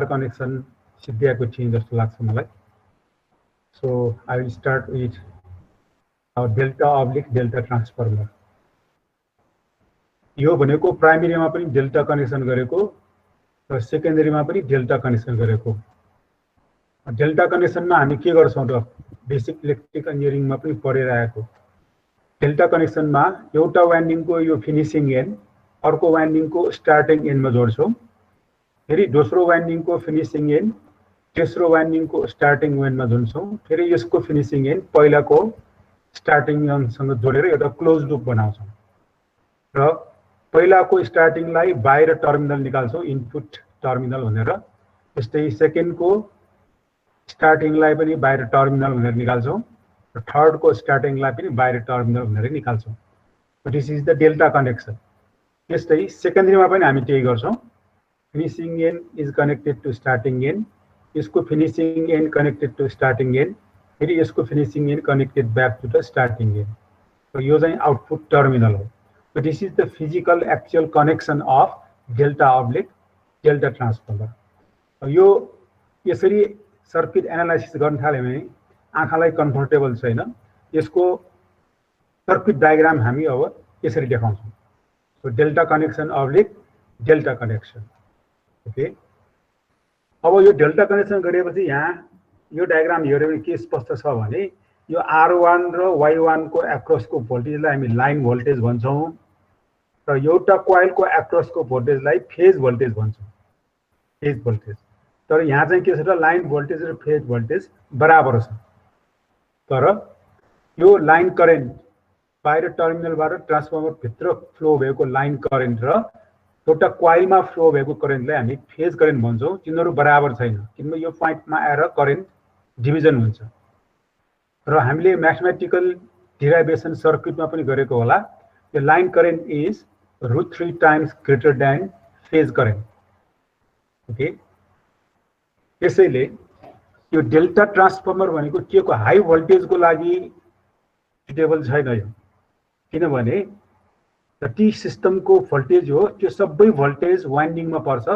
Connection सिद्ध्याएको थिएँ जस्तो लाग्छ मलाई। So I will start with delta oblique delta transformer. यो भनेको प्राइमेरीमा पनि डेल्टा कनेक्सन गरेको र सेकेन्डरीमा पनि डेल्टा कनेक्सन गरेको। डेल्टा कनेक्सनमा हामी के गर्छौँ त बेसिक इलेक्ट्रिक इन्जिनियरिङमा पनि पढेर आएको। डेल्टा कनेक्सनमा एउटा वाइन्डिङको यो फिनिसिङ एन्ड अर्को वाइन्डिङको स्टार्टिङ एन्डमा जोड्छौँ, फेरि दोस्रो वाइन्डिङको फिनिसिङ एन्ड तेस्रो वाइन्डिङको स्टार्टिङ एन्डमा जोड्छौँ, फेरि यसको फिनिसिङ एन्ड पहिलाको स्टार्टिङ एन्डसँग जोडेर एउटा क्लोज लुप बनाउँछौँ र पहिलाको स्टार्टिङलाई बाहिर टर्मिनल निकाल्छौँ, इनपुट टर्मिनल भनेर। त्यस्तै सेकेन्डको स्टार्टिङलाई पनि बाहिर टर्मिनल भनेर निकाल्छौँ र थर्डको स्टार्टिङलाई पनि बाहिर टर्मिनल भनेर निकाल्छौँ। This is the delta connection. त्यस्तै सेकेन्डरीमा पनि हामी त्यही गर्छौँ। Finishing end is connected to starting end, यसको finishing end connected to starting end, फेरि यसको finishing end connected back to the starting end. र यो चाहिँ आउटपुट टर्मिनल हो। So this is the physical actual connection of delta oblique delta transformer. यो यसरी circuit analysis गर्न थाल्यो भने आँखालाई कम्फर्टेबल छैन। यसको सर्किट डायग्राम हामी अब यसरी देखाउँछौँ। So delta connection oblique delta connection. Okay, अब यो डेल्टा कनेक्सन गरेपछि यहाँ यो डायग्राम हेऱ्यो भने के स्पष्ट छ भने यो R1 र Y1 को एक्रसको भोल्टेजलाई हामी लाइन भोल्टेज भन्छौँ र एउटा कोइलको एक्रसको भोल्टेजलाई फेज भोल्टेज भन्छौँ, फेज भोल्टेज। तर यहाँ चाहिँ के छ त लाइन भोल्टेज र फेज भोल्टेज बराबर छ। तर यो लाइन करेन्ट बाहिर टर्मिनलबाट ट्रान्सफर्मर भित्र फ्लो भएको लाइन करेन्ट र एउटा कोइलमा फ्लो भएको करेन्टलाई हामी फेज करेन्ट भन्छौँ। तिनीहरू बराबर छैन किनभने यो पोइन्टमा आएर करेन्ट डिभिजन हुन्छ। र हामीले म्याथमेटिकल डिराइभेसन सर्किटमा पनि गरेको होला, यो line current is √3 times greater than phase current. Okay, त्यसैले यो डेल्टा ट्रान्सफर्मर भनेको के को हाई भोल्टेजको लागि सुटेबल छैन यो, किनभने जति सिस्टमको भोल्टेज हो त्यो सबै भोल्टेज वाइन्डिङमा पर्छ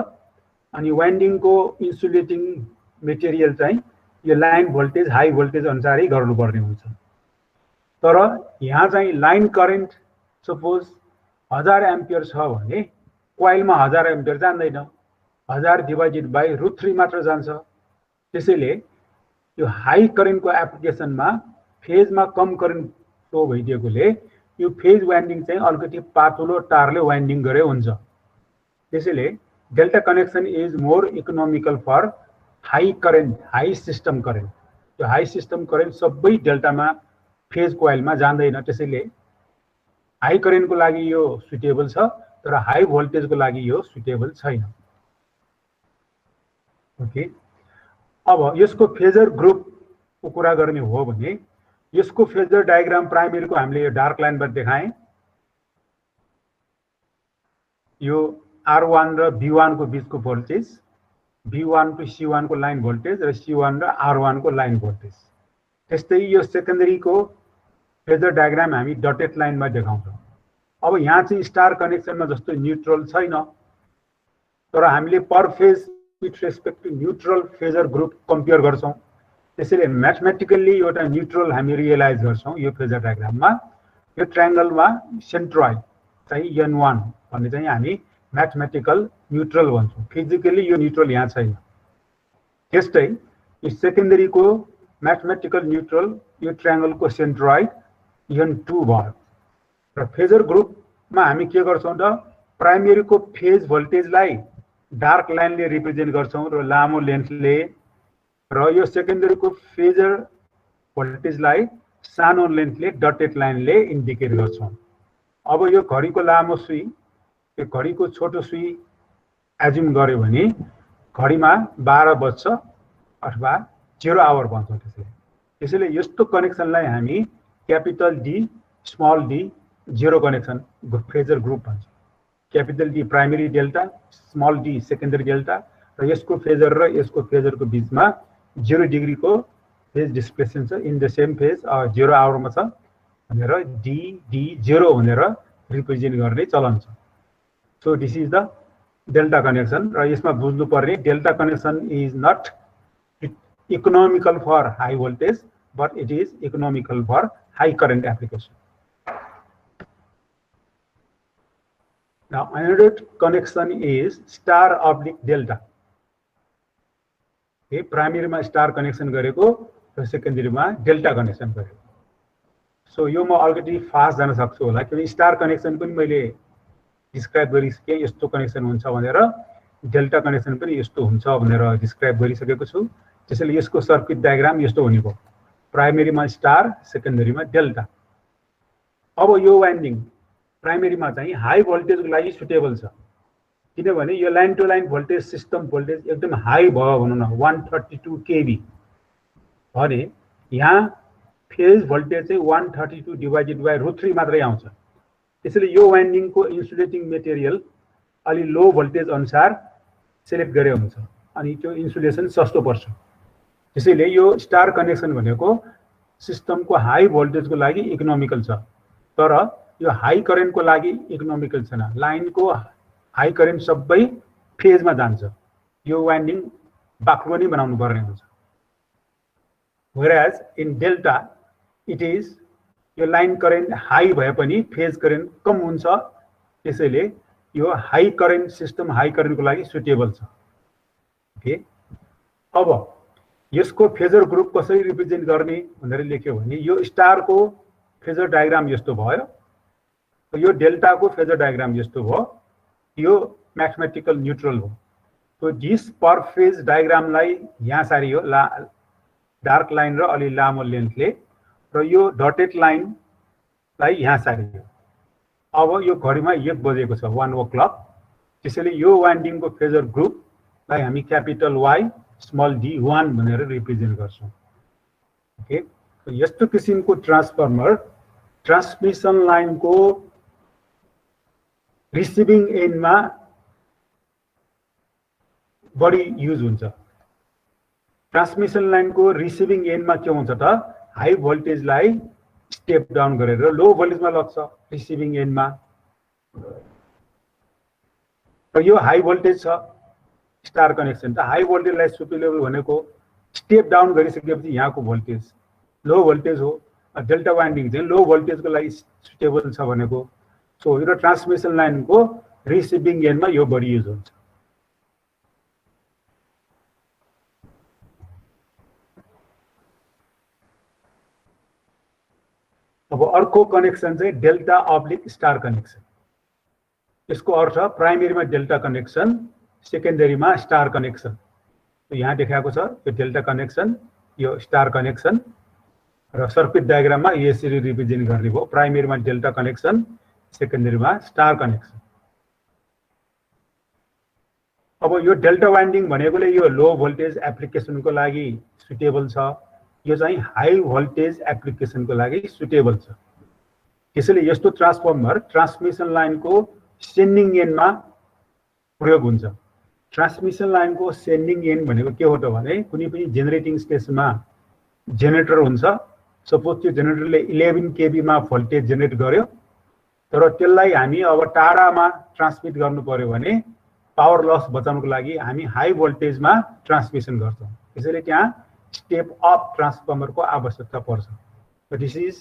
अनि वाइन्डिङको इन्सुलेटिङ मेटेरियल चाहिँ यो लाइन भोल्टेज हाई भोल्टेज अनुसारै गर्नुपर्ने हुन्छ। तर यहाँ चाहिँ लाइन करेन्ट सपोज 1000 एम्पियर छ भने कोइलमा 1000 एम्पियर जान्दैन, 1000 डिभाइडेड बाई √3 मात्र जान्छ। त्यसैले यो हाई करेन्टको एप्लिकेसनमा फेजमा कम करेन्ट फ्लो भइदिएकोले यो फेज वाइन्डिङ चाहिँ अलिकति पातलो तारले वाइन्डिङ गरे हुन्छ। त्यसैले delta connection is more economical for high current, high system current. त्यो हाई सिस्टम करेन्ट सबै डेल्टामा फेज कोइलमा जाँदैन। त्यसैले हाई करेन्टको लागि यो सुटेबल छ तर हाई भोल्टेजको लागि यो सुटेबल छैन। ओके, अब यसको फेजर ग्रुपको कुरा गर्ने हो भने यसको फेजर डायग्राम प्राइमेरीको हामीले यो डार्क लाइनबाट देखाएँ। यो R1 र B1 को बीचको भोल्टेज, B1 टु C1 को लाइन भोल्टेज र C1 र R1 को लाइन भोल्टेज। त्यस्तै यो सेकेन्डरीको फेजर डायग्राम हामी डटेड लाइनमा देखाउँछौँ। अब यहाँ चाहिँ स्टार कनेक्सनमा जस्तो न्युट्रल छैन, तर हामीले per phase with respect to neutral phasor group compare गर्छौँ। त्यसैले म्याथमेटिकल्ली एउटा न्युट्रल हामी रियलाइज गर्छौँ यो फेजर डायग्राममा। यो ट्रायंगलमा सेन्ट्रोइड चाहिँ N1 भन्ने चाहिँ हामी म्याथमेटिकल न्युट्रल भन्छौँ। फिजिकली यो न्युट्रल यहाँ छैन। त्यस्तै यो सेकेन्डरीको म्याथमेटिकल न्युट्रल यो ट्रायंगलको सेन्ट्रोइड N2 भयो। र फेजर ग्रुपमा हामी के गर्छौँ त प्राइमेरीको फेज भोल्टेजलाई डार्क लाइनले रिप्रेजेन्ट गर्छौँ र लामो लेन्थले, र यो सेकेन्डरीको फेजर भोल्टेजलाई सानो लेन्थले डटेड लाइनले इन्डिकेट गर्छौँ। अब यो घडीको लामो सुई, यो घडीको छोटो सुई एज्युम गर्यो भने घडीमा 12 बज्छ अथवा 0 आवर भन्छौँ। त्यसैले यस्तो कनेक्सनलाई हामी capital D small D zero connection phasor group भन्छौँ। Capital D primary delta, small D secondary delta र यसको फेजर र यसको फेजरको बिचमा 0 डिग्रीको फेज डिस्प्लेसमेन्ट छ। इन द सेम फेज 0 आवरमा छ भनेर डी डी 0 भनेर रिप्रेजेन्ट गर्ने चलन छ। So this is the delta connection र यसमा बुझ्नु पर्ने delta connection is not economical for high voltage but it is economical for high current application. Now another connection is star oblique delta. Okay, primary मा star connection गरेको र secondary मा delta connection गरेको. So यो म already fast जान सक्छु होला किनकि स्टार कनेक्सन पनि मैले डिस्क्राइब गरिसकेँ यस्तो कनेक्सन हुन्छ भनेर, डेल्टा कनेक्सन पनि यस्तो हुन्छ भनेर डिस्क्राइब गरिसकेको छु. त्यसैले यसको सर्किट डायग्राम यस्तो हुने भयो. प्राइमेरीमा स्टार, सेकेन्डरीमा डेल्टा. अब यो वाइन्डिङ प्राइमेरीमा चाहिँ हाई भोल्टेजको लागि सुटेबल छ किनभने यो line to line voltage system voltage एकदम हाई भयो भनौँ न 132 केभी भने यहाँ फेज भोल्टेज चाहिँ 132 डिभाइडेड बाइ √3 मात्रै आउँछ. त्यसैले यो वाइन्डिङको इन्सुलेटिङ मेटेरियल अलि लो भोल्टेज अनुसार सिलेक्ट गरे हुन्छ अनि त्यो इन्सुलेसन सस्तो पर्छ. त्यसैले यो स्टार कनेक्सन भनेको सिस्टमको हाई भोल्टेजको लागि इकोनोमिकल छ तर यो हाई करेन्टको लागि इकोनोमिकल छैन. लाइनको हाई करेन्ट सबै फेजमा जान्छ. यो वाइन्डिङ बाक्लो नै बनाउनु पर्ने हुन्छ. whereas in delta it is यो लाइन करेन्ट हाई भए पनि फेज करेन्ट कम हुन्छ. त्यसैले यो हाई करेन्ट सिस्टम हाई करेन्टको लागि सुटेबल छ. ओके, अब यसको फेजर ग्रुप कसरी रिप्रेजेन्ट गर्ने भनेर लेख्यो भने यो स्टारको फेजर डायग्राम यस्तो भयो, यो डेल्टाको फेजर डायग्राम यस्तो भयो, यो म्याथमेटिकल न्यूट्रल हो. तो दिस पर फेज डायग्रामलाई यहाँ सारियो डार्क लाइन र अलि लामो लेन्थले र यो डटेड लाइनलाई यहाँ सारियो. अब यो घडीमा 1 बजेको छ 1 o'clock. त्यसैले यो वाइन्डिङको फेजर ग्रुपलाई हामी क्यापिटल वाई स्मल डी 1 भनेर रिप्रेजेन्ट गर्छौं. ओके, तो यस्तो किसिमको ट्रान्सफर्मर ट्रान्समिसन लाइनको रिसिभिङ एन्डमा बढी युज हुन्छ. ट्रान्समिसन लाइनको रिसिभिङ एन्डमा के हुन्छ त हाई भोल्टेजलाई स्टेप डाउन गरेर लो भोल्टेजमा लग्छ रिसिभिङ एन्डमा. र यो हाई भोल्टेज छ स्टार कनेक्सन त हाई भोल्टेजलाई सुटेबल भनेको स्टेप डाउन गरिसकेपछि यहाँको भोल्टेज लो भोल्टेज हो. डेल्टा वाइन्डिङ चाहिँ लो भोल्टेजको लागि सुटेबल छ भनेको. सो यो ट्रान्समिसन लाइनको रिसिभिङ एन्डमा यो बढी युज हुन्छ. अब अर्को कनेक्सन चाहिँ डेल्टा अब्लिक स्टार कनेक्सन. यसको अर्थ प्राइमेरीमा डेल्टा कनेक्सन, सेकेन्डरीमा स्टार कनेक्सन. यहाँ देखाएको छ यो डेल्टा कनेक्सन, यो स्टार कनेक्सन र सर्किट डायग्राममा यसरी रिप्रेजेन्ट गर्ने भयो. प्राइमेरीमा डेल्टा कनेक्सन, सेकेन्डरीमा स्टार कनेक्सन. अब यो डेल्टा वाइन्डिङ भनेकोले यो लो भोल्टेज एप्लिकेसनको लागि सुटेबल छ, यो चाहिँ हाई भोल्टेज एप्लिकेसनको लागि सुटेबल छ. त्यसैले यस्तो ट्रान्सफर्मर ट्रान्समिसन लाइनको सेन्डिङ एन्डमा प्रयोग हुन्छ. ट्रान्समिसन लाइनको सेन्डिङ एन्ड भनेको के हो त भने कुनै पनि जेनेरेटिङ स्टेसनमा जेनेरेटर हुन्छ. सपोज त्यो जेनेरेटरले 11 केबी मा भोल्टेज जेनेरेट गर्यो तर त्यसलाई हामी अब टाढामा ट्रान्समिट गर्नु पर्यो भने पावर लस बचाउनको लागि हामी हाई भोल्टेजमा ट्रान्समिसन गर्छौं. त्यसैले त्यहाँ स्टेप अप ट्रान्सफर्मरको आवश्यकता पर्छ. This is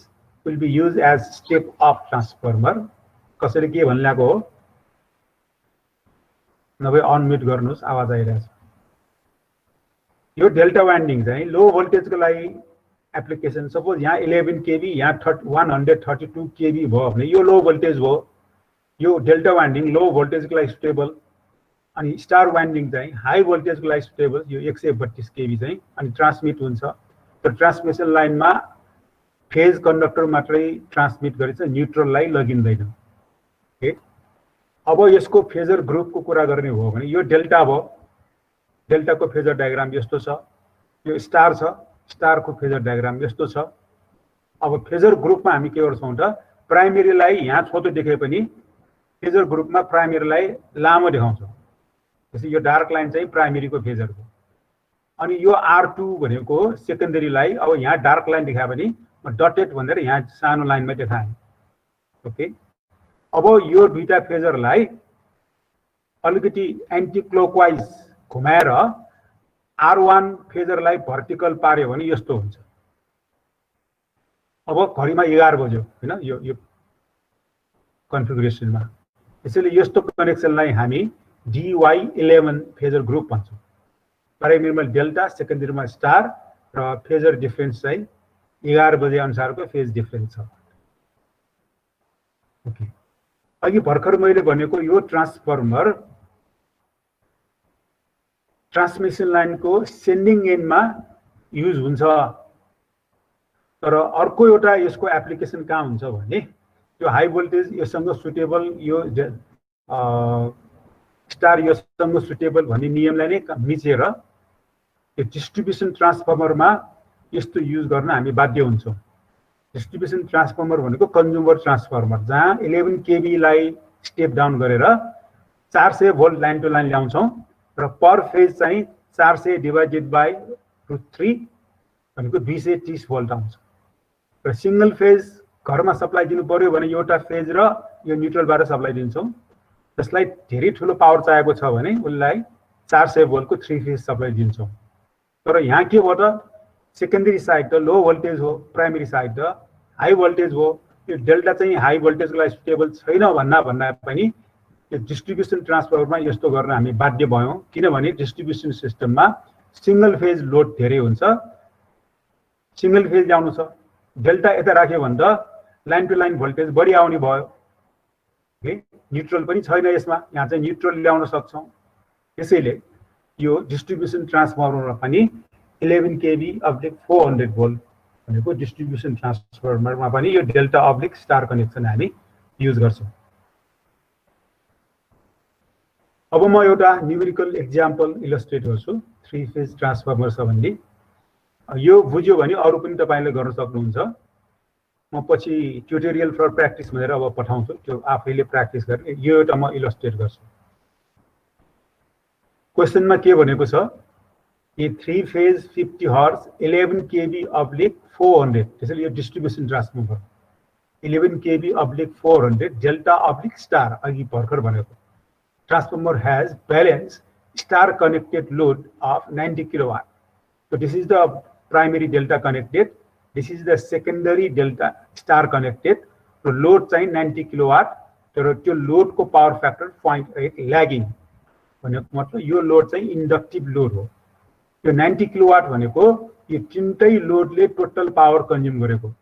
will be use as step up transformer. कसरी के भन्लाको हो नभए अनम्युट गर्नुस्, आवाज आइरहेछ. यो डेल्टा वाइन्डिङ चाहिँ लो भोल्टेजको लागि एप्लिकेसन. सपोज यहाँ 11 केबी, यहाँ 132 केबी भयो भने यो लो भोल्टेज भयो. यो डेल्टा वाइन्डिङ लो भोल्टेजको लागि सुटेबल. अनि स्टार वाइन्डिङ चाहिँ हाई भोल्टेजको लागि सुटेबल. यो 132 केबी चाहिँ अनि ट्रान्समिट हुन्छ. र ट्रान्समिसन लाइनमा फेज कन्डक्टर मात्रै ट्रान्समिट गरिन्छ, न्यूट्रललाई लगिँदैन. ओके, अब यसको फेजर ग्रुपको कुरा गर्ने हो भने यो डेल्टा भयो. डेल्टाको फेजर डायग्राम यस्तो छ. यो स्टार छ, स्टारको फेजर डायग्राम यस्तो छ. अब फेजर ग्रुपमा हामी के गर्छौं त प्राइमेरीलाई यहाँ छोटो देखे पनि फेजर ग्रुपमा प्राइमेरीलाई लामो देखाउँछौं. त्यसै यो डार्क लाइन चाहिँ प्राइमेरीको फेजर हो. अनि यो R2 भनेको सेकेन्डरीलाई अब यहाँ डार्क लाइन देखाए पनि म डटेड भनेर यहाँ सानो लाइनमा देखाएँ. ओके, अब यो दुईटा फेजरलाई अलिकति एन्टी क्लकवाइज घुमाएर R1 फेजरलाई भर्टिकल पार्यो भने यस्तो हुन्छ। अब घडीमा 11 बज्यो हैन, यो कन्फिगरेसनमा। त्यसैले यस्तो कनेक्सनलाई हामी DY11 फेजर ग्रुप भन्छौँ। प्राइमेरीमा डेल्टा, सेकेन्डरीमा स्टार र फेजर डिफरेन्स चाहिँ 11 बजे अनुसारको फेज डिफरेन्स छ। ओके, अघि भर्खर मैले भनेको यो ट्रान्सफर्मर ट्रान्समिसन लाइनको सेन्डिङ एन्डमा युज हुन्छ। तर अर्को एउटा यसको एप्लिकेसन कहाँ हुन्छ भने यो हाई भोल्टेज योसँग सुटेबल, यो स्टार योसँग सुटेबल भन्ने नियमलाई नै मिचेर यो डिस्ट्रिब्युसन ट्रान्सफर्मरमा यस्तो युज गर्न हामी बाध्य हुन्छौँ। डिस्ट्रिब्युसन ट्रान्सफर्मर भनेको कन्ज्युमर ट्रान्सफर्मर, जहाँ 11 kV लाई स्टेप डाउन गरेर 400 भोल्ट लाइन टु लाइन ल्याउँछौँ र पर फेज चाहिँ 400 डिभाइडेड बाई √3 भनेको 230 भोल्ट आउँछ। र सिंगल फेज घरमा सप्लाई दिनु पर्यो भने एउटा फेज र यो न्युट्रलबाट सप्लाई दिन्छौँ। जसलाई धेरै ठुलो पावर चाहिएको छ भने उसलाई 400 भोल्टको 3 फेज सप्लाई दिन्छौँ। तर यहाँ के हो त, सेकेन्डरी साइड त लो भोल्टेज हो, प्राइमेरी साइड त हाई भोल्टेज हो। यो डेल्टा चाहिँ हाई भोल्टेजको लागि सुटेबल छैन भन्दा पनि यो डिस्ट्रिब्युसन ट्रान्सफर्मरमा यस्तो गर्न हामी बाध्य भयौँ। किनभने डिस्ट्रिब्युसन सिस्टममा सिंगल फेज लोड धेरै हुन्छ, सिंगल फेज ल्याउनु छ, डेल्टा यता राख्यो भने त लाइन टु लाइन भोल्टेज बढी आउने भयो। न्युट्रल पनि छैन यसमा, यहाँ चाहिँ न्युट्रल ल्याउन सक्छौँ। त्यसैले यो डिस्ट्रिब्युसन ट्रान्सफर्मरमा पनि 11 kV अब्लिक 400 भोल्ट भनेको डिस्ट्रिब्युसन ट्रान्सफर्मरमा पनि यो डेल्टा अब्लिक स्टार कनेक्सन हामी युज गर्छौँ। अब म एउटा न्युमेरिकल एक्जाम्पल इलस्ट्रेट गर्छु 3 फेज ट्रान्सफर्मर सम्बन्धी। यो बुझ्यो भने अरू पनि तपाईले गर्न सक्नुहुन्छ। म पछि ट्युटोरियल फर प्र्याक्टिस भनेर अब पठाउँछु, त्यो आफैले प्र्याक्टिस गर्ने। यो एउटा म इलस्ट्रेट गर्छु। क्वेसनमा के भनेको छ, ये 3 फेज 50 हर्ट्ज 11 kV अब्लिक 400, त्यसैले यो distribution transformer 11 kV oblique 400 delta oblique star अघि भर्खर भनेको transformer has balanced star connected load of 90 kilowatt. So this is the primary delta connected, this is the secondary delta star connected. So load चाहिँ 90 kilowatt, तर त्यो load को power factor 0.8 lagging भनेको मतलब यो लोड चाहिँ इन्डक्टिभ लोड हो। यो 90 किलोवाट भनेको यो तिनटै लोडले टोटल पावर कन्ज्युम गरेको।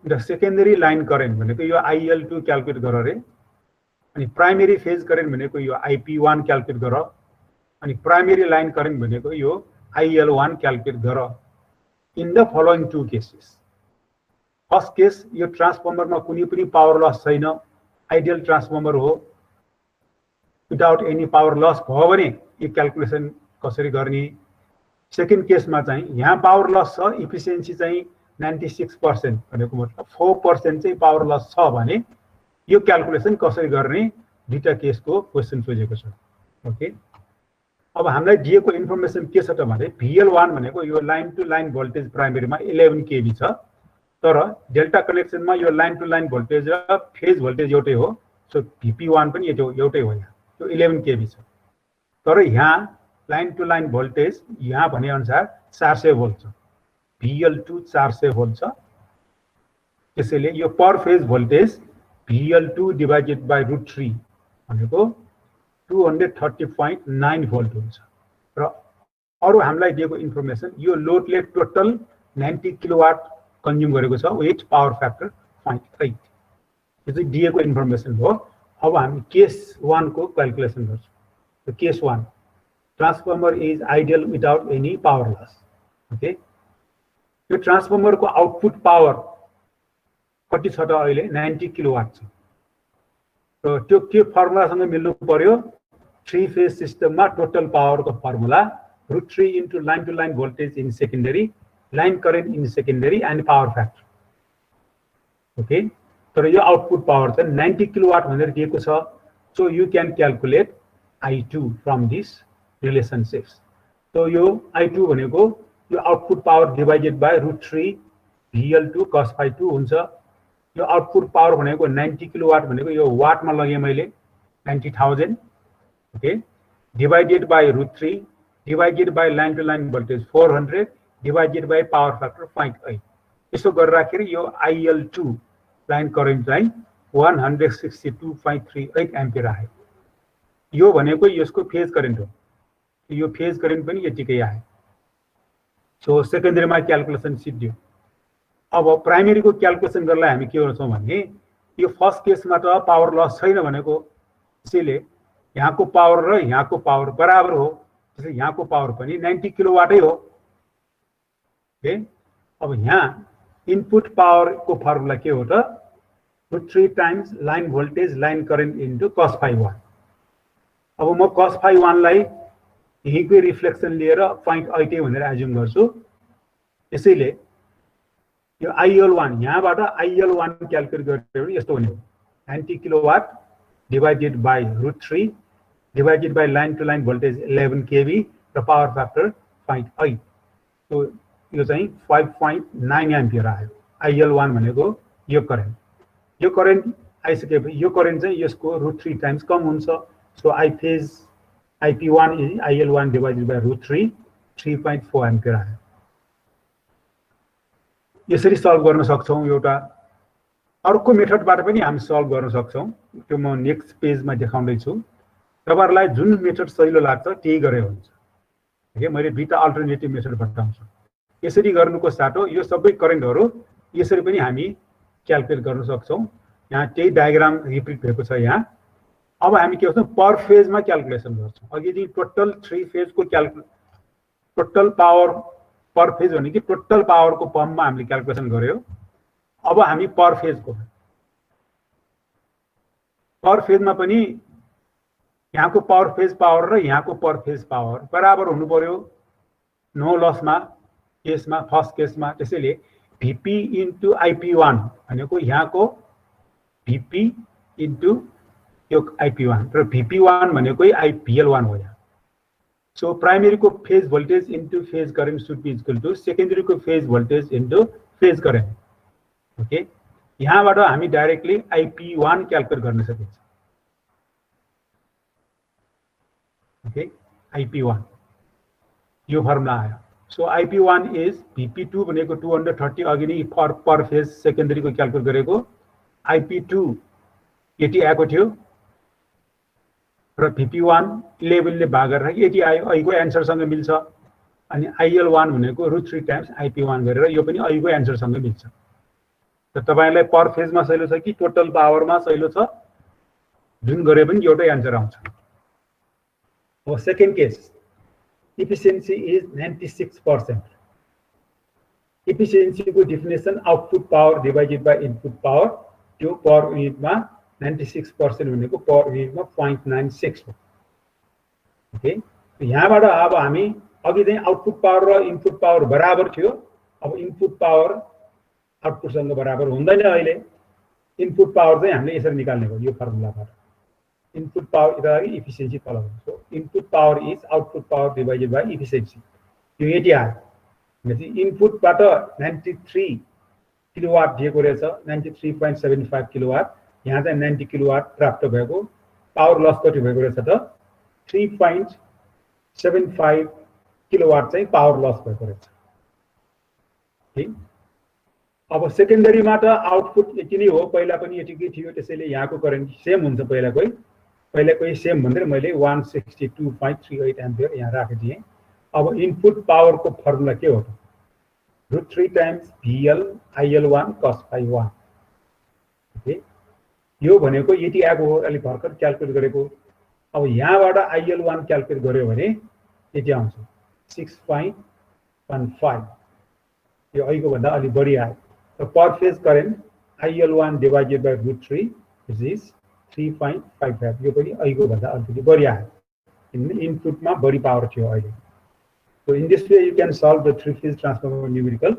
द सेकेन्डरी लाइन करेन्ट भनेको यो IL2 क्याल्कुलेट गर रे, अनि प्राइमेरी फेज करेन्ट भनेको यो IP1 क्याल्कुलेट गर, अनि प्राइमेरी लाइन करेन्ट भनेको यो IL1 क्याल्कुलेट गर। In the following 2 cases, first case यो ट्रान्सफर्मरमा कुनै पनि पावर लस छैन, आइडियल ट्रान्सफर्मर हो, विदाउट एनी पावर लस भयो भने यो क्याल्कुलेसन कसरी गर्ने। सेकेन्ड केसमा चाहिँ यहाँ पावर लस छ, इफिसियन्सी चाहिँ 96% भनेको मतलब 4% चाहिँ पावर लस छ भने यो क्याल्कुलेसन कसरी गर्ने, दुईटा केसको क्वेसन सोधेको छ। ओके, अब हामीलाई दिएको इन्फर्मेसन के छ त भने VL1 भनेको यो लाइन टु लाइन भोल्टेज प्राइमेरीमा 11 kV छ, तर डेल्टा कनेक्सनमा यो लाइन टु लाइन भोल्टेज र फेज भोल्टेज एउटै हो। सो VP1 पनि एउटै हो, यहाँ त्यो 11 kV छ। तर यहाँ लाइन टु लाइन भोल्टेज यहाँ भने अनुसार 400 भोल्ट छ, VL2 400 भोल्ट छ। त्यसैले यो per phase voltage VL2 divided by √3 भनेको 230.9 भोल्ट हुन्छ। र अरु हामीलाई दिएको इन्फर्मेसन यो लोडले टोटल 90 किलोवाट कन्ज्युम गरेको छ विथ पावर फ्याक्टर 0.8, यो चाहिँ दिएको इन्फर्मेसन हो। अब हामी केस 1 को क्याल्कुलेसन गर्छौँ। Case 1, transformer is ideal without any power loss. Okay, यो ट्रान्सफर्मर को आउटपुट पावर कति छ त अहिले 90 किलोवाट छ। र त्यो के फर्मुलासँग मिल्नु पर्यो, 3 फेज सिस्टममा टोटल पावर को formula √3 into line to line voltage in secondary, line current in secondary and power factor. Okay, तर यो आउटपुट पावर चाहिँ 90 किलोवाट भनेर दिएको छ। So you can calculate I2 from this relationships. So यो I2 भनेको यो output power divided by √3 VL2 cos phi 2 हुन्छ। यो आउटपुट पावर भनेको 90 किलोवाट भनेको यो वाटमा लगे मैले 90,000 okay divided by √3 divided by line to line voltage 400 divided by power factor 0.8 यसो गरिराखेर यो IL2 लाइन करेन्ट चाहिँ 162.38 एम्पियर आयो। यो भनेको यसको फेज करेन्ट हो। यो फेज करेन्ट पनि यतिकै आयो। सो सेकेन्डरीमा क्याल्कुलेसन सिद्धियो। अब प्राइमेरीको क्याल्कुलेसन गर्नलाई हामी के गर्छौँ भने यो फर्स्ट केसमा त पावर लस छैन भनेको त्यसैले यहाँको पावर र यहाँको पावर बराबर हो। त्यसैले यहाँको पावर पनि 90 किलोवाटै हो। ओके अब यहाँ इनपुट पावरको फर्मुला के हो त √3 times line voltage line current into cos phi 1। अब म cos phi 1 लाई यहीँकै रिफ्लेक्सन लिएर 0.8 भनेर एज्युम गर्छु। त्यसैले यो IL1 यहाँबाट IL1 क्याल्कुलेट गरेर यस्तो हुने हो 90 kilowatt divided by √3 divided by line to line voltage 11 kV र पावर फ्याक्टर 0.8 सो यो चाहिँ 5.9 एम्पियर आयो। IL1 भनेको यो करेन्ट आइसकेपछि यो करेन्ट चाहिँ यसको √3 टाइम्स कम हुन्छ। So IP1 is IL1 divided by √3 3.4 ampere आयो। यसरी सल्भ गर्न सक्छौँ। एउटा अर्को मेथडबाट पनि हामी सल्भ गर्न सक्छौँ। त्यो म नेक्स्ट पेजमा देखाउँदै छु। तपाईहरुलाई जुन मेथड सजिलो लाग्छ त्यही गरे हुन्छ। ओके मैले दुईटा अल्टरनेटिभ मेथड बताउँछु। यसरी गर्नुको साटो यो सबै करेन्टहरु यसरी पनि हामी क्याल्कुलेट गर्न सक्छौँ। यहाँ त्यही डायग्राम रिपिट भएको छ यहाँ। अब हामी के गर्छौँ पर फेजमा क्याल्कुलेसन गर्छौँ। अघि टोटल 3 फेजको टोटल पावर पर फेज भने कि टोटल पावरको पम्पमा हामीले क्याल्कुलेसन गर्यो। अब हामी पर फेजमा पनि यहाँको पर फेज पावर र यहाँको पर फेज पावर बराबर हुनु पर्यो नो लसमा केसमा फर्स्ट केसमा। त्यसैले VP इन्टु IP1 भनेको यहाँको VP इन्टु यो IP1 र VP1 भनेको IPL1 हो यहाँ। सो प्राइमेरी को phase voltage into phase current should be equal to secondary को phase voltage into phase current. Okay यहाँबाट हामी डाइरेक्टली IP1 क्याल्कुलेट गर्न सकिन्छ। ओके IP1 यो फर्मुला आयो। सो IP1 इज VP2 भनेको 230 अघि नै पर फेज सेकेन्डरी को क्याल्कुलेट गरेको IP2 यति आएको थियो र VP1 11 ले भाग गरेर यति आयो। अहिलेको एन्सरसँग मिल्छ। अनि IL1 भनेको √3 टाइम्स IP1 गरेर यो पनि अहिलेको एन्सरसँग मिल्छ। त तपाईहरुलाई पर फेजमा सजिलो छ कि टोटल पावरमा सजिलो छ जुन गरे पनि एउटै एन्सर आउँछ। अब second case efficiency is 96%. Efficiency को definition output power divided by input power त्यो per unit मा 96% भनेको per unit मा 0.96 हो। ओके यहाँबाट अब हामी अघि चाहिँ आउटपुट पावर र इनपुट पावर बराबर थियो। अब इनपुट पावर आउटपुट सँग बराबर हुँदैन। अहिले इनपुट पावर चाहिँ हामीले यसरी निकाल्ने हो यो फर्मुलाबाट। इनपुट पावर इज efficiency तल हुन्छ। So input power is output power divided by efficiency यो यति आयो। भनेपछि इनपुटबाट 93 किलोवाट दिएको रहेछ 93.75 किलोवाट। यहाँ चाहिँ 90 किलोवाट प्राप्त भएको। पावर लस कति भएको रहेछ त 3.75 किलोवाट चाहिँ पावर लस भएको रहेछ। ठीक अब सेकेन्डरीमा त आउटपुट यति नै हो। पहिला पनि यतिकै थियो। त्यसैले यहाँको करेन्ट सेम हुन्छ। पहिलाकै सेम भनेर मैले 162.38 एम्पियर यहाँ राखिदिएँ। अब इनपुट पावर को फर्मुला के हो त √3 times VL IL1 cos phi 1। Okay यो भनेको यति आएको हो। अलि भर्खर क्याल्कुलेट गरेको। अब यहाँबाट IL1 क्याल्कुलेट गर्यो भने यति आउँछ 6.15 यो अहिलेको भन्दा अलि बढी आयो। र per phase current IL1 divided by √3 which is 3.55 यो पनि अहिलेको भन्दा अलिकति बढी आयो। इनपुटमा बढी पावर थियो अहिले। So in this way you can solve the 3 phase transformer numerical.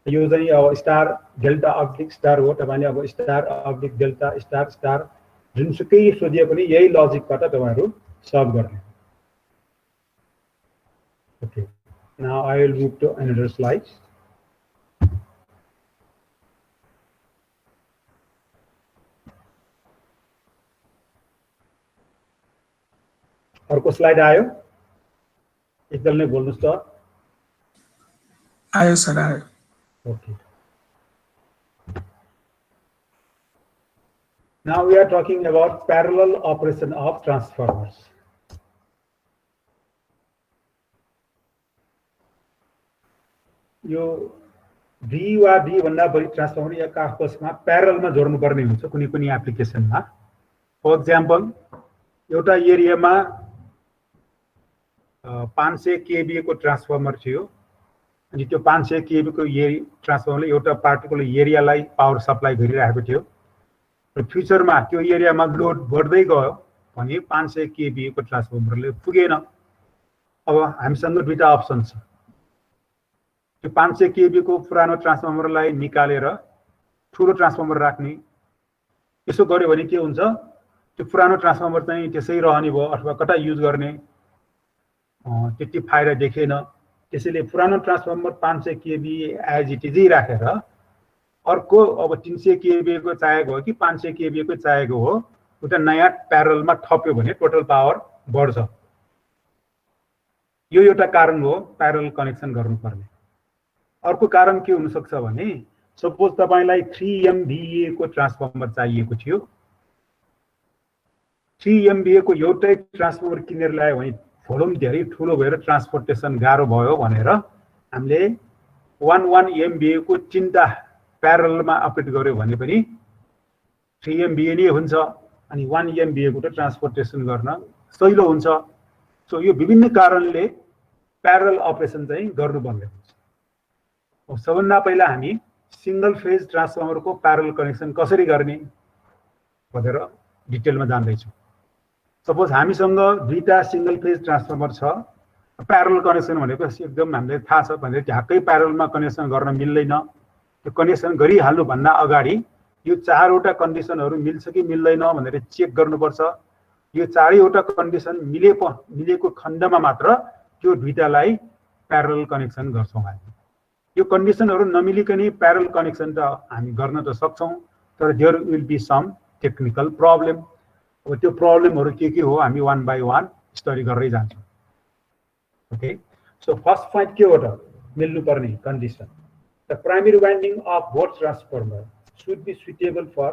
यो चाहिँ अब स्टार डेल्टा अब्लिक स्टार हो। तपाईले अब star oblique delta star star जुनसुकै सोधिए पनि यही लजिकबाट तपाईहरु सल्भ गर्ने। Okay Now I will move to another slide. अर्को स्लाइड आयो एकजनाले बोल्नुस् त आयो सर आयो Okay. Now we are talking about parallel operation of transformers. यो V वा D भन्दा बढी ट्रान्सफर्मर एक आपसमा प्यारलमा जोड्नु पर्ने हुन्छ कुनै पनि एप्लिकेसनमा. फर एक्जाम्पल एउटा एरियामा 500 kVA को ट्रान्सफर्मर थियो अनि त्यो 500 kVA को ट्रान्सफर्मरले एउटा पार्टिकुलर एरियालाई पावर सप्लाई गरिरहेको थियो र फ्युचरमा त्यो एरियामा लोड बढ्दै गयो भने 500 kVA को ट्रान्सफर्मरले पुगेन. अब हामीसँग दुईटा अप्सन छ. त्यो 500 kVA को पुरानो ट्रान्सफर्मरलाई निकालेर ठुलो ट्रान्सफर्मर राख्ने. यसो गर्यो भने के हुन्छ त्यो पुरानो ट्रान्सफर्मर चाहिँ त्यसै रहने भयो अथवा कता युज गर्ने त्यति फाइदा देखेन. त्यसैले पुरानो transformer 500 kVA as it is राखेर अर्को अब 300 kVA को चाहिएको हो कि 500 kVA को चाहिएको हो एउटा नयाँ प्यारलमा थप्यो भने टोटल पावर बढ्छ. यो एउटा कारण हो प्यारल कनेक्सन गर्नुपर्ने. अर्को कारण के हुन सक्छ भने सपोज तपाईलाई 3 MVA को ट्रान्सफर्मर चाहिएको थियो. 3 MVA को एउटै ट्रान्सफर्मर किनेर ल्यायो भने भोल्युम धेरै ठुलो भएर ट्रान्सपोर्टेसन गाह्रो भयो भनेर हामीले 1 MVA को तीनटा प्यारलमा अपडेट गर्यो भने पनि 3 MVA नै हुन्छ अनि 1 MVA को ट्रान्सपोर्टेसन गर्न सजिलो हुन्छ. सो यो विभिन्न कारणले प्यारल अपरेसन चाहिँ गर्नुपर्ने हुन्छ. सबभन्दा पहिला हामी सिंगल फेज ट्रान्सफर्मर को प्यारल कनेक्सन कसरी गर्ने भनेर डिटेलमा जान्दैछौँ. सपोज हामीसँग दुईटा सिंगल फेज ट्रान्सफर्मर छ. प्यारल कनेक्सन भनेपछि एकदम हामीले थाहा छ भने झ्याक्कै प्यारलमा कनेक्सन गर्न मिल्दैन. त्यो कनेक्सन गरिहाल्नु भन्दा अगाडि यो चारवटा कन्डिसनहरू मिल्छ कि मिल्दैन भनेर चेक गर्नुपर्छ. यो चारैवटा कन्डिसन मिलेको खण्डमा मात्र त्यो दुईटालाई प्यारल कनेक्सन गर्छौँ हामी. यो कन्डिसनहरू नमिलिकन प्यारल कनेक्सन त हामी गर्न त सक्छौँ तर there will be some technical problem. अब त्यो प्रब्लमहरू के हो हामी वान बाई वान स्टडी गर्दै जान्छौँ. ओके. सो फर्स्ट पोइन्ट के हो त मिल्नुपर्ने condition. The primary winding of both transformer should be suitable for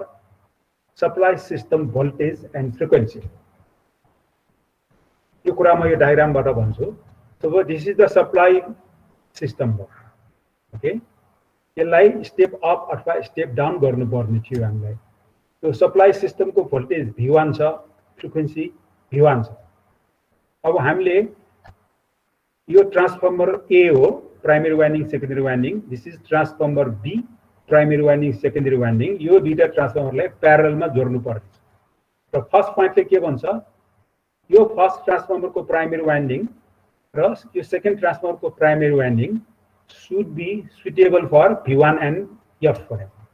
supply system voltage and frequency. यो कुरा म यो डायग्रामबाट भन्छु. So this is the supply system. Okay. यसलाई स्टेप अप अथवा स्टेप डाउन गर्नुपर्ने थियो हामीलाई. त्यो सप्लाई सिस्टमको भोल्टेज V1 छ, फ्रिक्वेन्सी V1 छ. अब हामीले यो ट्रान्सफर्मर A हो primary winding secondary winding. This is transformer B primary winding secondary winding. यो दुईटा ट्रान्सफर्मरलाई प्यारलमा जोड्नु पर्छ. र फर्स्ट पोइन्टले के भन्छ यो फर्स्ट ट्रान्सफर्मरको प्राइमरी वाइन्डिङ र यो सेकेन्ड ट्रान्सफर्मरको primary winding should be suitable for V1 and F for example.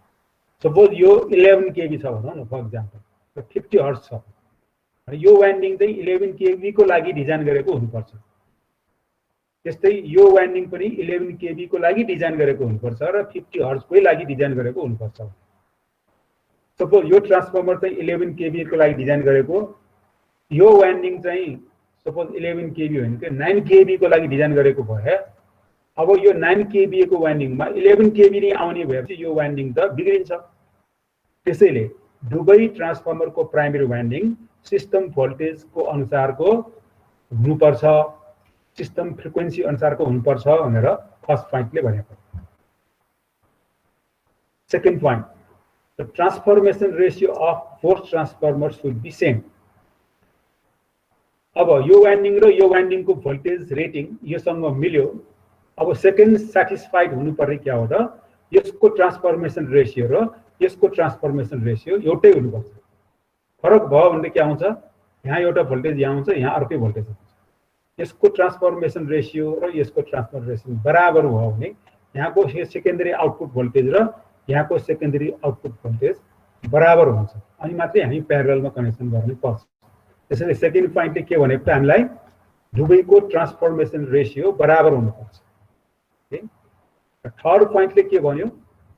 Suppose यो 11 kV छ भनौँ न फर एक्जाम्पल 50 हर्ट्ज छ. यो वाइन्डिङ चाहिँ 11 kV को लागि डिजाइन गरेको हुनुपर्छ. त्यस्तै यो वाइन्डिङ पनि 11 kV को लागि डिजाइन गरेको हुनुपर्छ र 50 हर्ट्ज को लागि डिजाइन गरेको हुनुपर्छ. सपोज यो ट्रान्सफर्मर चाहिँ 11 kV को लागि डिजाइन गरेको, यो वाइन्डिङ चाहिँ सपोज 11 kV होइन के 9 kV को लागि डिजाइन गरेको भए अब यो 9 kVA को वाइन्डिङमा 11 kV नै आउने भएपछि यो वाइन्डिङ त बिग्रिन्छ. त्यसैले दुवै ट्रान्सफर्मरको प्राइमरी वाइन्डिङ सिस्टम भोल्टेजको अनुसारको हुनुपर्छ, सिस्टम फ्रिक्वेन्सी अनुसारको हुनुपर्छ भनेर फर्स्ट पोइन्टले भनेको. Second point, the transformation ratio of both transformer should be same. अब यो वाइन्डिङ र यो वाइन्डिङको भोल्टेज रेटिङ योसँग मिल्यो. अब सेकेन्ड सेटिस्फाइड हुनु पर्ने क्या हो त यसको ट्रान्सफर्मेसन रेशियो र यसको ट्रान्सफर्मेसन रेशियो एउटै हुनुपर्छ. फरक भयो भने के आउँछ यहाँ एउटा भोल्टेज यहाँ आउँछ यहाँ अर्कै भोल्टेज आउँछ. यसको ट्रान्सफर्मेसन रेशियो र यसको ट्रान्सफर्मेसन बराबर भयो भने यहाँको सेकेन्डरी आउटपुट भोल्टेज र यहाँको सेकेन्डरी आउटपुट भोल्टेज बराबर हुन्छ अनि मात्रै हामी प्यारलमा कनेक्सन गर्नु पर्छ. त्यसैले सेकेन्ड पोइन्टले के भनेको हामीलाई दुवैको ट्रान्सफर्मेसन रेशियो बराबर हुनुपर्छ। ओके, थर्ड पोइन्टले के भन्यो,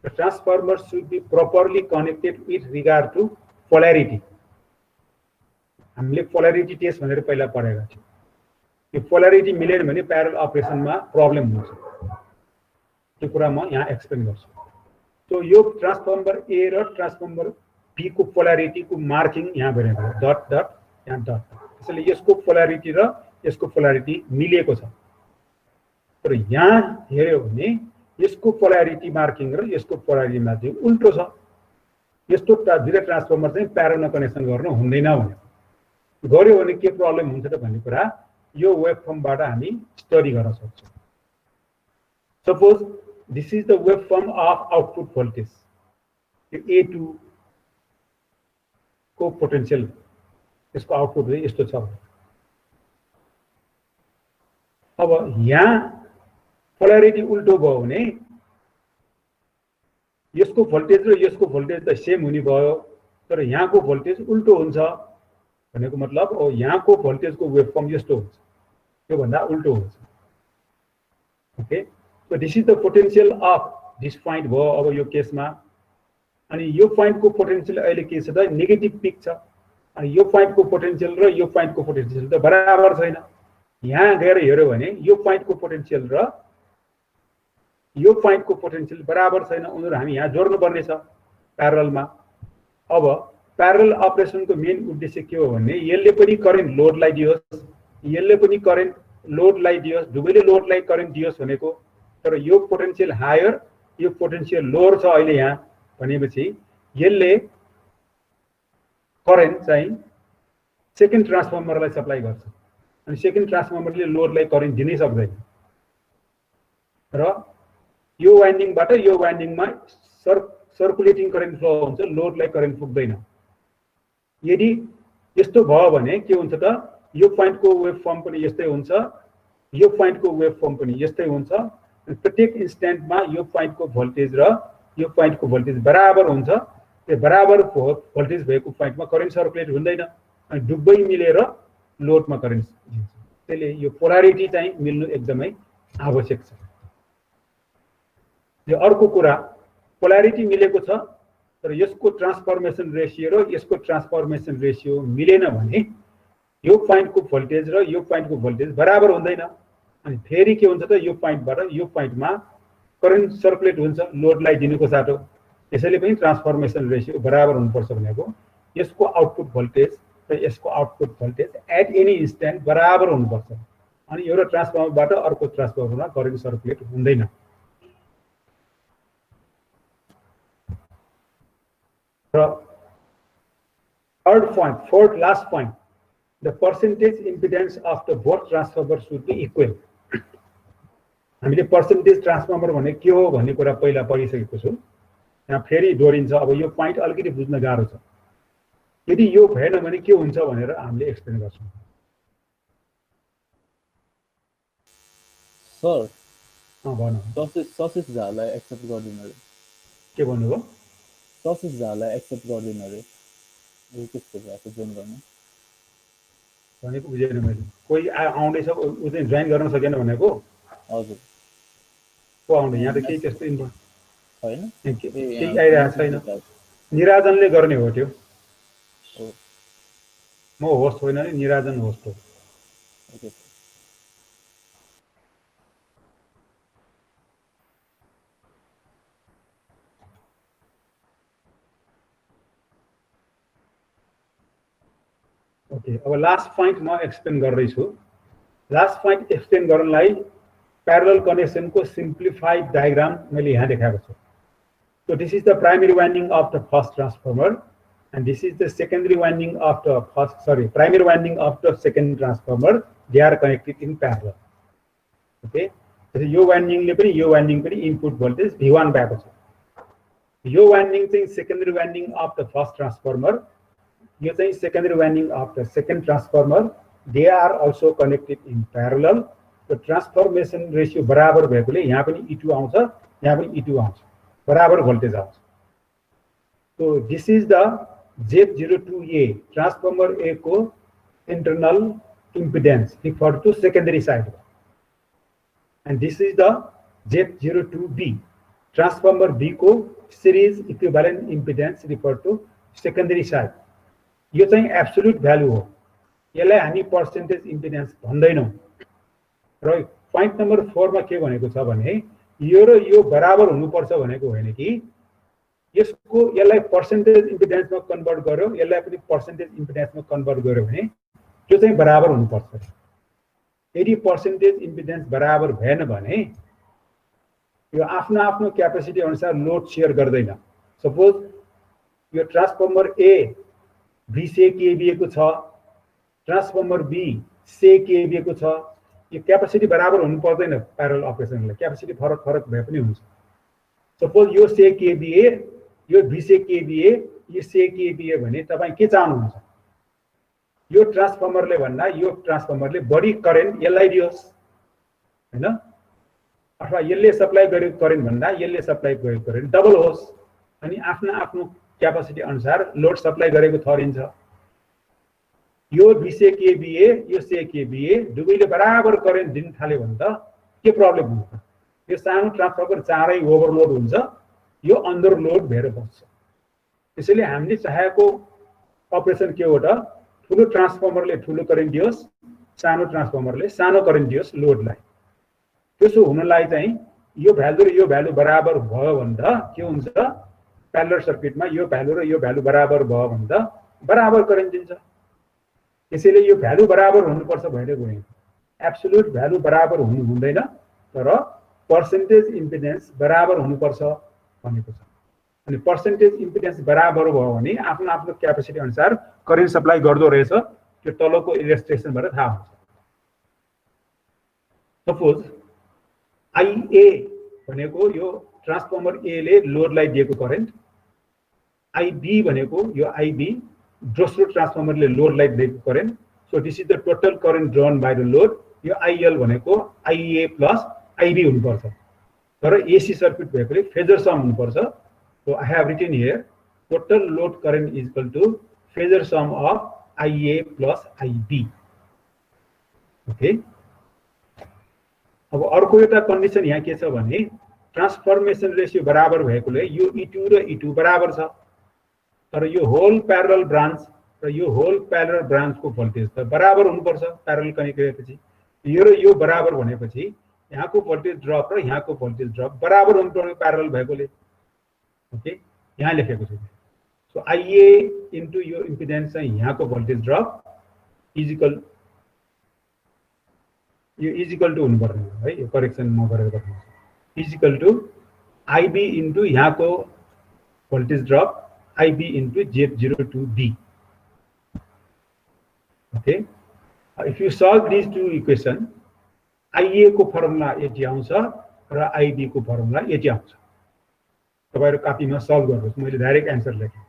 the transformer should be properly connected with regard to polarity. हामीले पोलैरिटी टेस्ट भनेर पहिला पढेका थियौँ। यो पोलैरिटी मिलेन भने प्यारल अपरेसनमा प्रब्लम हुन्छ। त्यो कुरा म यहाँ एक्सप्लेन गर्छु। सो यो ट्रान्सफर्मर ए र ट्रान्सफर्मर बी को पोलैरिटी को मार्किङ यहाँ गरेको हो, डट डट यहाँ डट। त्यसैले यसको पोलैरिटी र यसको पोलैरिटी मिलेको छ। तर यहाँ हेर्यो भने यसको पोलैरिटी मार्किङ र यसको पोलैरिटी मार्किङ उल्टो छ। यस्तो दुईटा ट्रान्सफर्मर चाहिँ प्यारलमा कनेक्सन गर्नु हुँदैन भन्यो। गर्यो भने के प्रब्लम हुन्छ त भन्ने कुरा यो वेभ फर्मबाट हामी स्टडी गर्न सक्छौँ। Suppose this is the wave form of output voltage. यो A2 को पोटेन्शियल, यसको आउटपुट चाहिँ यस्तो छ। अब यहाँ पोलैरिटी उल्टो भयो भने यसको भोल्टेज र यसको भोल्टेज त सेम हुने भयो, तर यहाँको भोल्टेज उल्टो हुन्छ। भनेको मतलब यहाँको भोल्टेजको वेभ फर्म यस्तो हुन्छ, यो भन्दा उल्टो हुन्छ। Okay, so this is the potential of this point भयो अब यो केसमा। अनि यो पोइन्टको पोटेन्शियल अहिले के छ त नेगेटिभ पिक छ। अनि यो पोइन्टको पोटेन्शियल र यो पोइन्टको पोटेन्शियल त बराबर छैन। यहाँ गएर हेर्यो भने यो पोइन्टको पोटेन्शियल र यो पोइन्टको पोटेन्शियल बराबर छैन। उनीहरू हामी यहाँ जोड्नुपर्ने छ प्यारलमा। अब प्यारल अपरेसनको मेन उद्देश्य के हो भने यसले पनि करेन्ट लोडलाई दियोस्, यसले पनि करेन्ट लोडलाई दियोस्, दुवैले लोडलाई करेन्ट दियोस् भनेको। तर यो पोटेन्शियल हायर, यो पोटेन्शियल लोअर छ अहिले यहाँ भनेपछि यसले करेन्ट चाहिँ सेकेन्ड ट्रान्सफर्मरलाई सप्लाई गर्छ। अनि सेकेन्ड ट्रान्सफर्मरले लोडलाई करेन्ट दिनै सक्दैन र यो वाइन्डिङबाट यो वाइन्डिङमा सर्कुलेटिङ करेन्ट फ्लो हुन्छ, लोडलाई करेन्ट पुग्दैन। यदि यस्तो भयो भने के हुन्छ त यो पोइन्टको वेभ फर्म पनि यस्तै हुन्छ, यो पोइन्टको वेभ फर्म पनि यस्तै हुन्छ। प्रत्येक इन्स्ट्यान्टमा यो पोइन्टको भोल्टेज र यो पोइन्टको भोल्टेज बराबर हुन्छ। त्यो बराबर भोल्टेज भएको पोइन्टमा करेन्ट सर्कुलेट हुँदैन अनि दुवै मिलेर लोडमा करेन्ट दिन्छ। त्यसले यो पोलैरिटी चाहिँ मिल्नु एकदमै आवश्यक छ। यो अर्को कुरा, पोलैरिटी मिलेको छ तर यसको ट्रान्सफर्मेसन रेशियो र यसको ट्रान्सफर्मेसन रेशियो मिलेन भने यो पोइन्टको भोल्टेज र यो पोइन्टको भोल्टेज बराबर हुँदैन। अनि फेरि के हुन्छ त यो पोइन्टबाट यो पोइन्टमा करेन्ट सर्कुलेट हुन्छ लोडलाई दिनुको साटो। त्यसैले पनि ट्रान्सफर्मेसन रेशियो बराबर हुनुपर्छ भनेको यसको आउटपुट भोल्टेज र यसको output voltage at any instant बराबर हुनुपर्छ। अनि एउटा ट्रान्सफर्मरबाट अर्को ट्रान्सफर्मरमा करेन्ट सर्कुलेट हुँदैन। र third point, fourth last point, the percentage impedance of the both transformer should be equal. हामीले पर्सेन्टेज ट्रान्सफर्मर भने के हो भन्ने कुरा पहिला पढिसकेको छु। यहाँ फेरि दोहोरिन्छ। अब यो पोइन्ट अलिकति बुझ्न गाह्रो छ। यदि यो भएन भने के हुन्छ भनेर हामीले एक्सप्लेन गर्छौँ। सर भन्नु ससेज झारलाई एक्सेप्ट गर्दिनु रे। के भन्नुभयो? ससेज झारलाई एक्सेप्ट गर्दिनु रे। यो कस्तो भएको जोइन गर्नु भनेको बुझेन मैले। कोही आउँदैछ उ चाहिँ जोइन गर्न सकेन भनेको? हजुर, को आउँदै? यहाँ त केही त्यस्तो इन्फर्म छैन, केही आइरहेको छैन। निराजनले गर्ने हो त्यो। म होस्ट होइन नि, निराजन होस्ट हो। ओके, ओके, अब लास्ट पोइन्ट म एक्सप्लेन गर्दैछु। लास्ट पोइन्ट एक्सप्लेन गर्नलाई प्यारलल कनेक्सनको सिम्प्लिफाइड डायग्राम मैले यहाँ देखाएको छु। So this is the primary winding of the first transformer and this is the secondary winding of the primary winding of the second transformer. They are connected in parallel. Okay, so यो वाइन्डिङले पनि यो winding पनि input voltage V1 भएको छ। यो winding चाहिँ secondary winding of the first transformer, यो चाहिँ secondary winding of the second transformer. They are also connected in parallel. तो ट्रान्सफर्मेसन रेशियो बराबर भएकोले यहाँ पनि E2 आउँछ, यहाँ पनि E2 आउँछ, बराबर भोल्टेज आउँछ। तो this is the Z02A transformer A को internal impedance referred to secondary side. And this is the Z02B. Transformer B को series equivalent impedance referred to secondary side. यो चाहिँ एब्सोल्युट भ्यालु हो, यसलाई हामी पर्सेन्टेज इम्पिडेन्स भन्दैनौँ। र पोइन्ट नम्बर 4 मा के भनेको छ भने यो र यो बराबर हुनुपर्छ भनेको होइन कि यसलाई पर्सेन्टेज इम्पिडेन्समा कन्भर्ट गर्यो, यसलाई पनि पर्सेन्टेज इम्पिडेन्समा कन्भर्ट गर्यो भने त्यो चाहिँ बराबर हुनुपर्छ। यदि पर्सेन्टेज इम्पिडेन्स बराबर भएन भने यो आफ्नो आफ्नो क्यापेसिटी अनुसार लोड शेयर गर्दैन। सपोज यो ट्रान्सफर्मर ए 20 kVA को छ, ट्रान्सफर्मर बी 100 kVA को छ, यो क्यापेसिटी बराबर हुनु पर्दैन। प्यारलल अपरेसनले क्यापेसिटी फरक फरक भए पनि हुन्छ। सपोज यो 100 kVA, यो 20 kVA, यो 100 kVA भने तपाईं के चाहनुहुन्छ? यो ट्रान्सफर्मरले भन्दा यो ट्रान्सफर्मरले बढी करेन्ट यसलाई दियोस् हैन, अथवा यसले सप्लाई गरेको करेन्ट भन्दा यसले सप्लाई गरेको करेन्ट डबल होस्। अनि आफ्नो आफ्नो क्यापेसिटी अनुसार लोड सप्लाई गरेको ठहरिन्छ। यो 20 kVA, यो 100 kVA दुवैले बराबर करेन्ट दिन थाल्यो भने त के प्रब्लम हुन्छ? यो सानो ट्रान्सफर्मर चाँडै ओभरलोड हुन्छ, यो अन्डरलोड भएर बस्छ। त्यसैले हामीले चाहेको अपरेसन के हो त? ठुलो ट्रान्सफर्मरले ठुलो करेन्ट दियोस्, सानो ट्रान्सफर्मरले सानो करेन्ट दियोस् लोडलाई। त्यसो हुनलाई चाहिँ यो भ्यालु र यो भ्यालु बराबर भयो भने त के हुन्छ? प्यारलल सर्किटमा यो भ्यालु र यो भ्यालु बराबर भयो भने त बराबर करेन्ट दिन्छ। त्यसैले यो भ्यालु बराबर हुनुपर्छ भनेको होइन, एब्सोल्युट भ्यालु बराबर हुनु हुँदैन, तर पर्सेन्टेज इम्पिडेन्स बराबर हुनुपर्छ भनेको छ। अनि पर्सेन्टेज इम्पिडेन्स बराबर भयो भने आफ्नो आफ्नो क्यापेसिटी अनुसार करेन्ट सप्लाई गर्दो रहेछ। त्यो तलको इलस्ट्रेसनबाट थाहा हुन्छ। सपोज आईए भनेको यो ट्रान्सफर्मर ए ले लोडलाई दिएको करेन्ट, आईबी भनेको यो आईबी दोस्रो ट्रान्सफर्मरले लोडलाई दिएको current. So this is the total current drawn by the load. यो आईएल भनेको आईए प्लस आईबी हुनुपर्छ, तर एसी सर्किट भएकोले फेजर सम हुनुपर्छ। So I have written here total load current is equal to phasor sum of IA plus IB. Okay, अब अर्को एउटा condition यहाँ के छ भने ट्रान्सफर्मेसन रेशियो बराबर भएकोले यो E2 र E2 बराबर छ, तर यो होल प्यारलल ब्रान्च र यो होल प्यारलल ब्रान्चको भोल्टेज त बराबर हुनुपर्छ। प्यारलल कनेक्ट गरेपछि यो र यो बराबर भनेपछि यहाँको भोल्टेज ड्रप र यहाँको भोल्टेज ड्रप बराबर हुनुपर्छ प्यारलल भएकोले। ओके, यहाँ लेखेको छु। सो आईए इन्टु यो इम्पिडेन्स चाहिँ यहाँको भोल्टेज ड्रप इजिकल यो इजिकल टु हुनुपर्ने हो है, यो करेक्सन म गरेर बताउँछु। इजिकल टु आईबी इन्टु यहाँको voltage drop IB into Z02B। Okay, if you solve this two equation IA को फर्मुला यति आउँछ र आईबी को फर्मुला यति आउँछ। तपाईहरु कपीमा सल्भ गर्नुहोस्, मैले डाइरेक्ट एन्सर लेखेँ।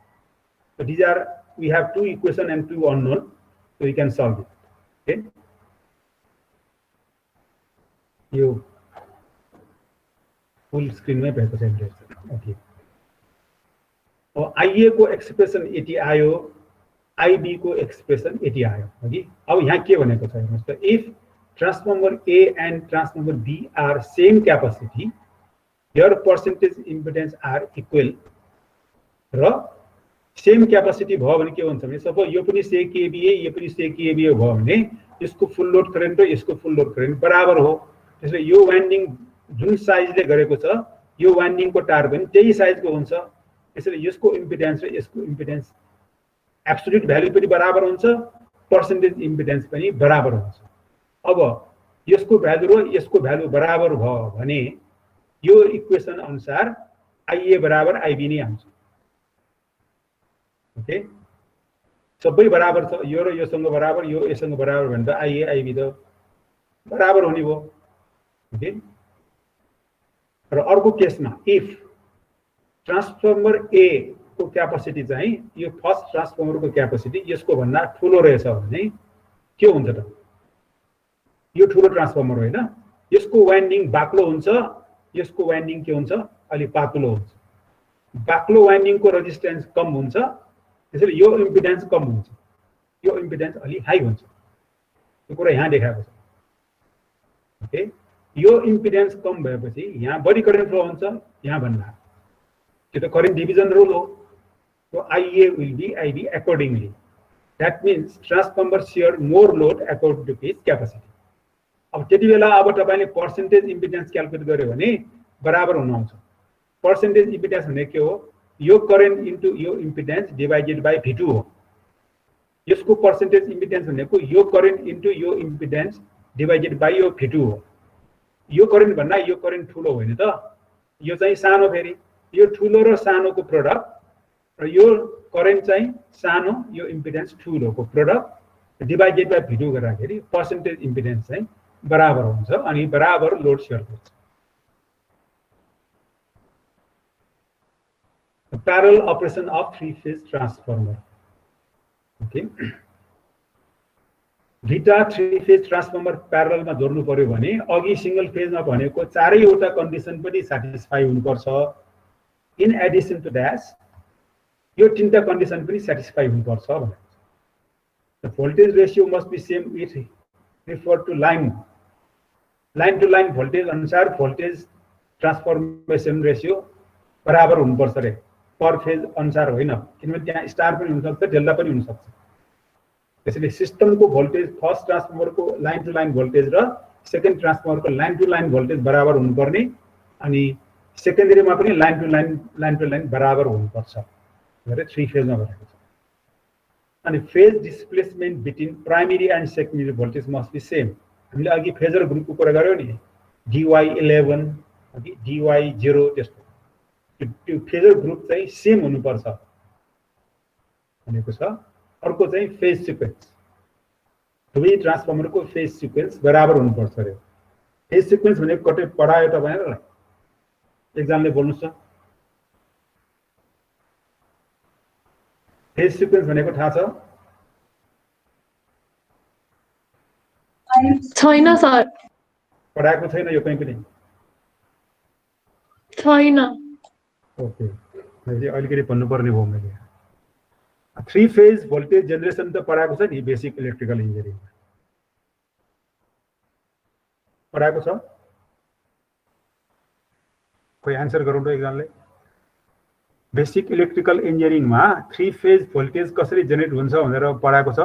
So these are, we have two equation and two unknown, so we can solve it. Okay, यो फुल स्क्रीन में भएको छ। ओके, अब आईए को एक्सप्रेसन यति आयो, आईबी को एक्सप्रेसन यति आयो हगि। अब यहाँ के भनेको छ हेर्नुस् त, if transformer A and transformer B are same capacity, your percentage impedance are equal र सेम क्यापेसिटी भयो भने के हुन्छ भने सपोज यो पनि 100 kVA यो पनि 100 kVA भयो भने यसको फुल लोड करेन्ट र यसको फुल लोड करेन्ट बराबर हो। त्यसैले यो वाइन्डिङ जुन साइजले गरेको छ यो वाइन्डिङको टार पनि त्यही साइजको हुन्छ। त्यसैले यसको इम्पिडेन्स र यसको इम्पिडेन्स एब्सोल्युट भ्यालु पनि बराबर हुन्छ, पर्सेन्टेज इम्पिडेन्स पनि बराबर हुन्छ। अब यसको भ्यालु र यसको भ्यालु बराबर भयो भने यो इक्वेसन अनुसार आईए बराबर आईबी नै आउँछ। ओके, सबै बराबर छ, यो र योसँग बराबर, यो यससँग बराबर भने त आईए आईबी त बराबर हुने भयो। ओके, र अर्को केसमा इफ ट्रान्सफर्मर ए को क्यापेसिटी चाहिँ यो फर्स्ट ट्रान्सफर्मर को क्यापेसिटी यसको भन्दा ठुलो रहेछ भने के हुन्छ त? यो ठुलो ट्रान्सफर्मर होइन, यसको वाइन्डिङ बाक्लो हुन्छ, यसको वाइन्डिङ के हुन्छ अलि पातलो हुन्छ। बाक्लो वाइन्डिङको रेजिस्टेन्स कम हुन्छ, त्यसैले यो इम्पिडेन्स कम हुन्छ, यो इम्पिडेन्स अलि हाई हुन्छ। त्यो कुरा यहाँ देखाएको छ। ओके, यो इम्पिडेन्स कम भएपछि यहाँ बढी करेन्ट फ्लो हुन्छ यहाँ भन्दा, त्यो त करेन्ट डिभिजन रुल हो। So IA will be IB accordingly. That means transformer share more load according to its capacity. अब त्यति बेला अब तपाईले पर्सेन्टेज इम्पिडेन्स क्याल्कुलेट गर्यो भने बराबर हुन आउँछ। पर्सेन्टेज इम्पिडेन्स भने के हो? यो करेन्ट इन्टु यो इम्पिडेन्स डिभाइडेड बाइ V2 हो। यसको पर्सेन्टेज इम्पिडेन्स भनेको यो करेन्ट इन्टु यो इम्पिडेन्स डिभाइडेड बाइ यो V2 हो। यो करेन्ट भन्दा यो करेन्ट ठुलो होइन त, यो चाहिँ सानो, फेरि यो ठुलो र सानोको प्रोडक्ट र यो करेन्ट चाहिँ सानो, यो इम्पिडेन्स ठुलोको प्रोडक्ट डिभाइडेड बाइ V2 गर्दाखेरि पर्सेन्टेज इम्पिडेन्स चाहिँ बराबर हुन्छ अनि बराबर लोड सेयर गर्छ। Parallel operation of 3 phase transformer. Okay, दुईटा 3 फेज ट्रान्सफर्मर प्यारलमा जोड्नु पर्यो भने अघि सिंगल फेजमा भनेको चारैवटा कन्डिसन पनि स्याटिस्फाई हुनुपर्छ। इन एडिसन टु दैट यो तीनटा कन्डिसन पनि स्याटिस्फाई हुनुपर्छ भनेको छ। The voltage ratio must be same with refer to line to line voltage अनुसार भोल्टेज ट्रान्सफर्मेसन रेशियो बराबर हुनुपर्छ रे, पर फेज अनुसार होइन, किनभने त्यहाँ स्टार पनि हुन सक्छ, डेल्टा पनि हुन सक्छ। त्यसैले सिस्टमको भोल्टेज फर्स्ट ट्रान्सफर्मरको लाइन टु लाइन भोल्टेज र सेकेन्ड ट्रान्सफर्मरको लाइन टु लाइन भोल्टेज बराबर हुनुपर्ने अनि सेकेन्डरीमा पनि लाइन टु लाइन बराबर हुनुपर्छ भनेर 3 फेजमा भनेको छ। अनि phase displacement between primary and secondary voltage must be same. हामीले अघि फेजर ग्रुपको कुरा गर्यौं नि, DY11 अनि DY0, त्यस्तो त्यो फेजर ग्रुप चाहिँ सेम हुनुपर्छ भनेको छ। अर्को चाहिँ फेज सिक्वेन्स, दुवै ट्रान्सफर्मरको फेज सिक्वेन्स बराबर हुनुपर्छ रे। फेज सिक्वेन्स भनेको कतै पढायो तपाईहरुलाई, एक्जामले बोल्नुस् त। फेज सिक्वेन्स भनेको थाहा छ? छैन सर। पढाएको छैन यो कहीँ पनि? छैन। ओके, मैले अलिकति भन्नुपर्ने भयो मैले। 3 फेज भोल्टेज जेनेरेसन त पढाएको छ नि बेसिक इलेक्ट्रिकल इन्जिनियरिङमा, पढाएको छ? कोही आन्सर गरौँ त एक्जामले। बेसिक इलेक्ट्रिकल इन्जिनियरिङमा 3 फेज भोल्टेज कसरी जेनेरेट हुन्छ भनेर पढाएको छ?